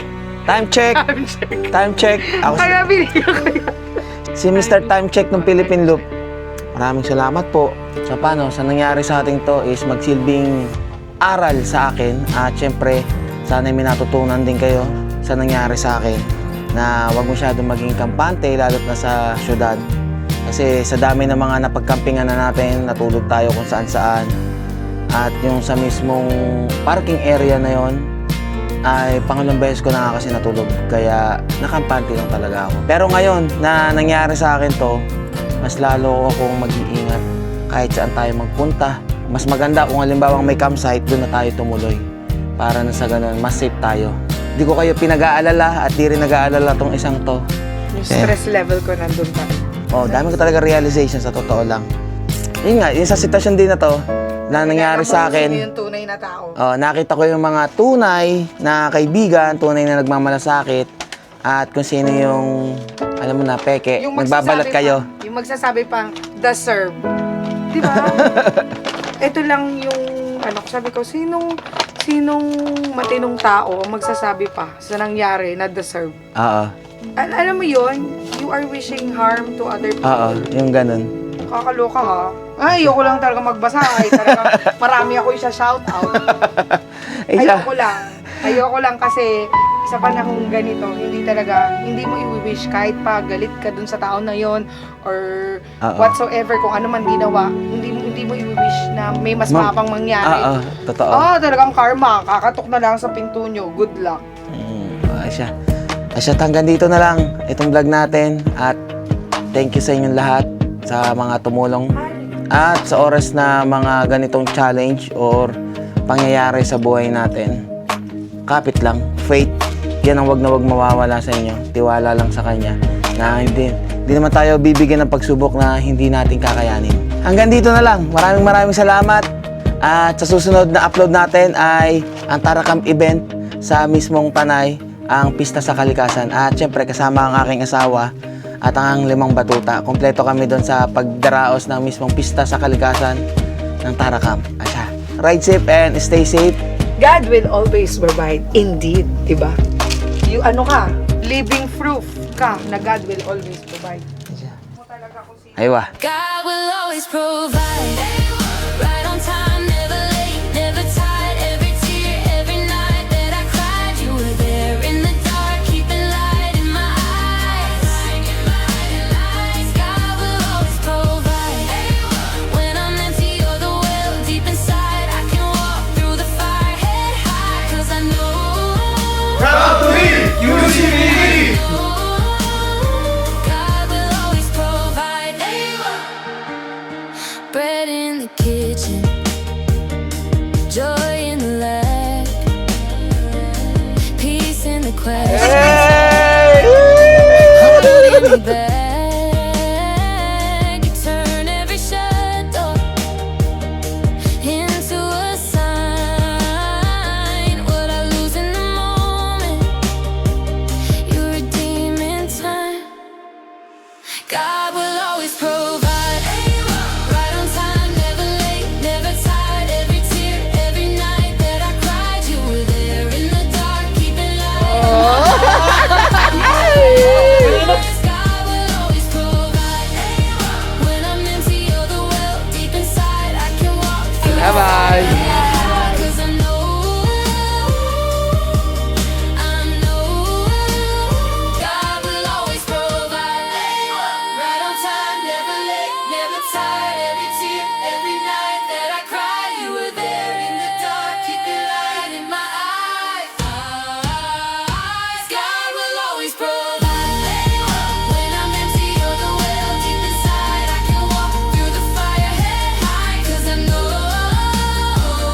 Time check. Time check. Time check. Ako Kaya binigyan ko yan. si Mr. Time Check ng Philippine Loop. Maraming salamat po. So paano, sa nangyari sa ating to is magsilbing aral sa akin. At syempre, sana may natutunan din kayo sa nangyari sa akin na huwag masyadong maging kampante, lalo't na sa syudad. Kasi sa dami ng mga napagkampingan na natin, natulog tayo kung saan-saan. At yung sa mismong parking area na yon ay pangalawang beses ko na nga kasi natulog. Kaya nakampante lang talaga ako. Pero ngayon na nangyari sa akin to, mas lalo akong mag-iingat kahit saan tayo magpunta. Mas maganda kung halimbawang may campsite, doon na tayo tumuloy. Para na sa ganun, mas safe tayo. Di ko kayo pinag-aalala at di rin nag-aalala tong isang to. Yung stress level ko nandun pa. Dami ko talaga realization sa totoo lang. Yun nga, yung sa sitwasyon din na to, na nangyari sa akin. Yung tunay na tao. Nakita ko yung mga tunay na kaibigan, tunay na nagmamalasakit, at kung sino yung, alam mo na, peke, nagbabalat kayo. Yung magsasabi pang, deserve. Di ba? Ito lang yung, sabi ko, sinong matinong tao magsasabi pa sa nangyari na deserve. Oo. Alam mo yun, you are wishing harm to other people. Oo, yung ganun. Kakaloka ha. Ay, ayoko lang talaga magbasa. Ay, talaga marami ako isa-shoutout. Ayoko lang kasi sa panahong ganito, hindi mo i-wish kahit pa galit ka dun sa tao na yon or whatsoever, kung ano man ginawa, hindi mo i-wish na may mas mapang mangyari. Totoo. Talagang karma. Kakatok na lang sa pinto nyo. Good luck. Asya, hanggang dito na lang itong vlog natin at thank you sa inyong lahat sa mga tumulong at sa oras na mga ganitong challenge or pangyayari sa buhay natin. Kapit lang, faith, yan ang wag na wag mawawala sa inyo. Tiwala lang sa Kanya na hindi naman tayo bibigyan ng pagsubok na hindi natin kakayanin. Hanggang dito na lang. Maraming salamat. At sa susunod na upload natin ay ang Taracamp event sa mismong Tanay, ang Pista sa Kalikasan. At syempre kasama ang aking asawa at ang 5 batuta. Kompleto kami doon sa pagdaraos ng mismong Pista sa Kalikasan ng Taracamp. Asya. Ride safe and stay safe. God will always provide. Indeed, diba? You living proof ka na God will always provide. Aywa. God will always provide. Right on time, never late.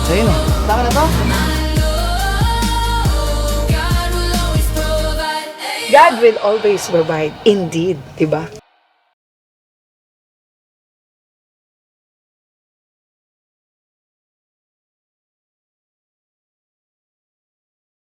Sa'yo na. Tama na to? God will always provide. Indeed, diba?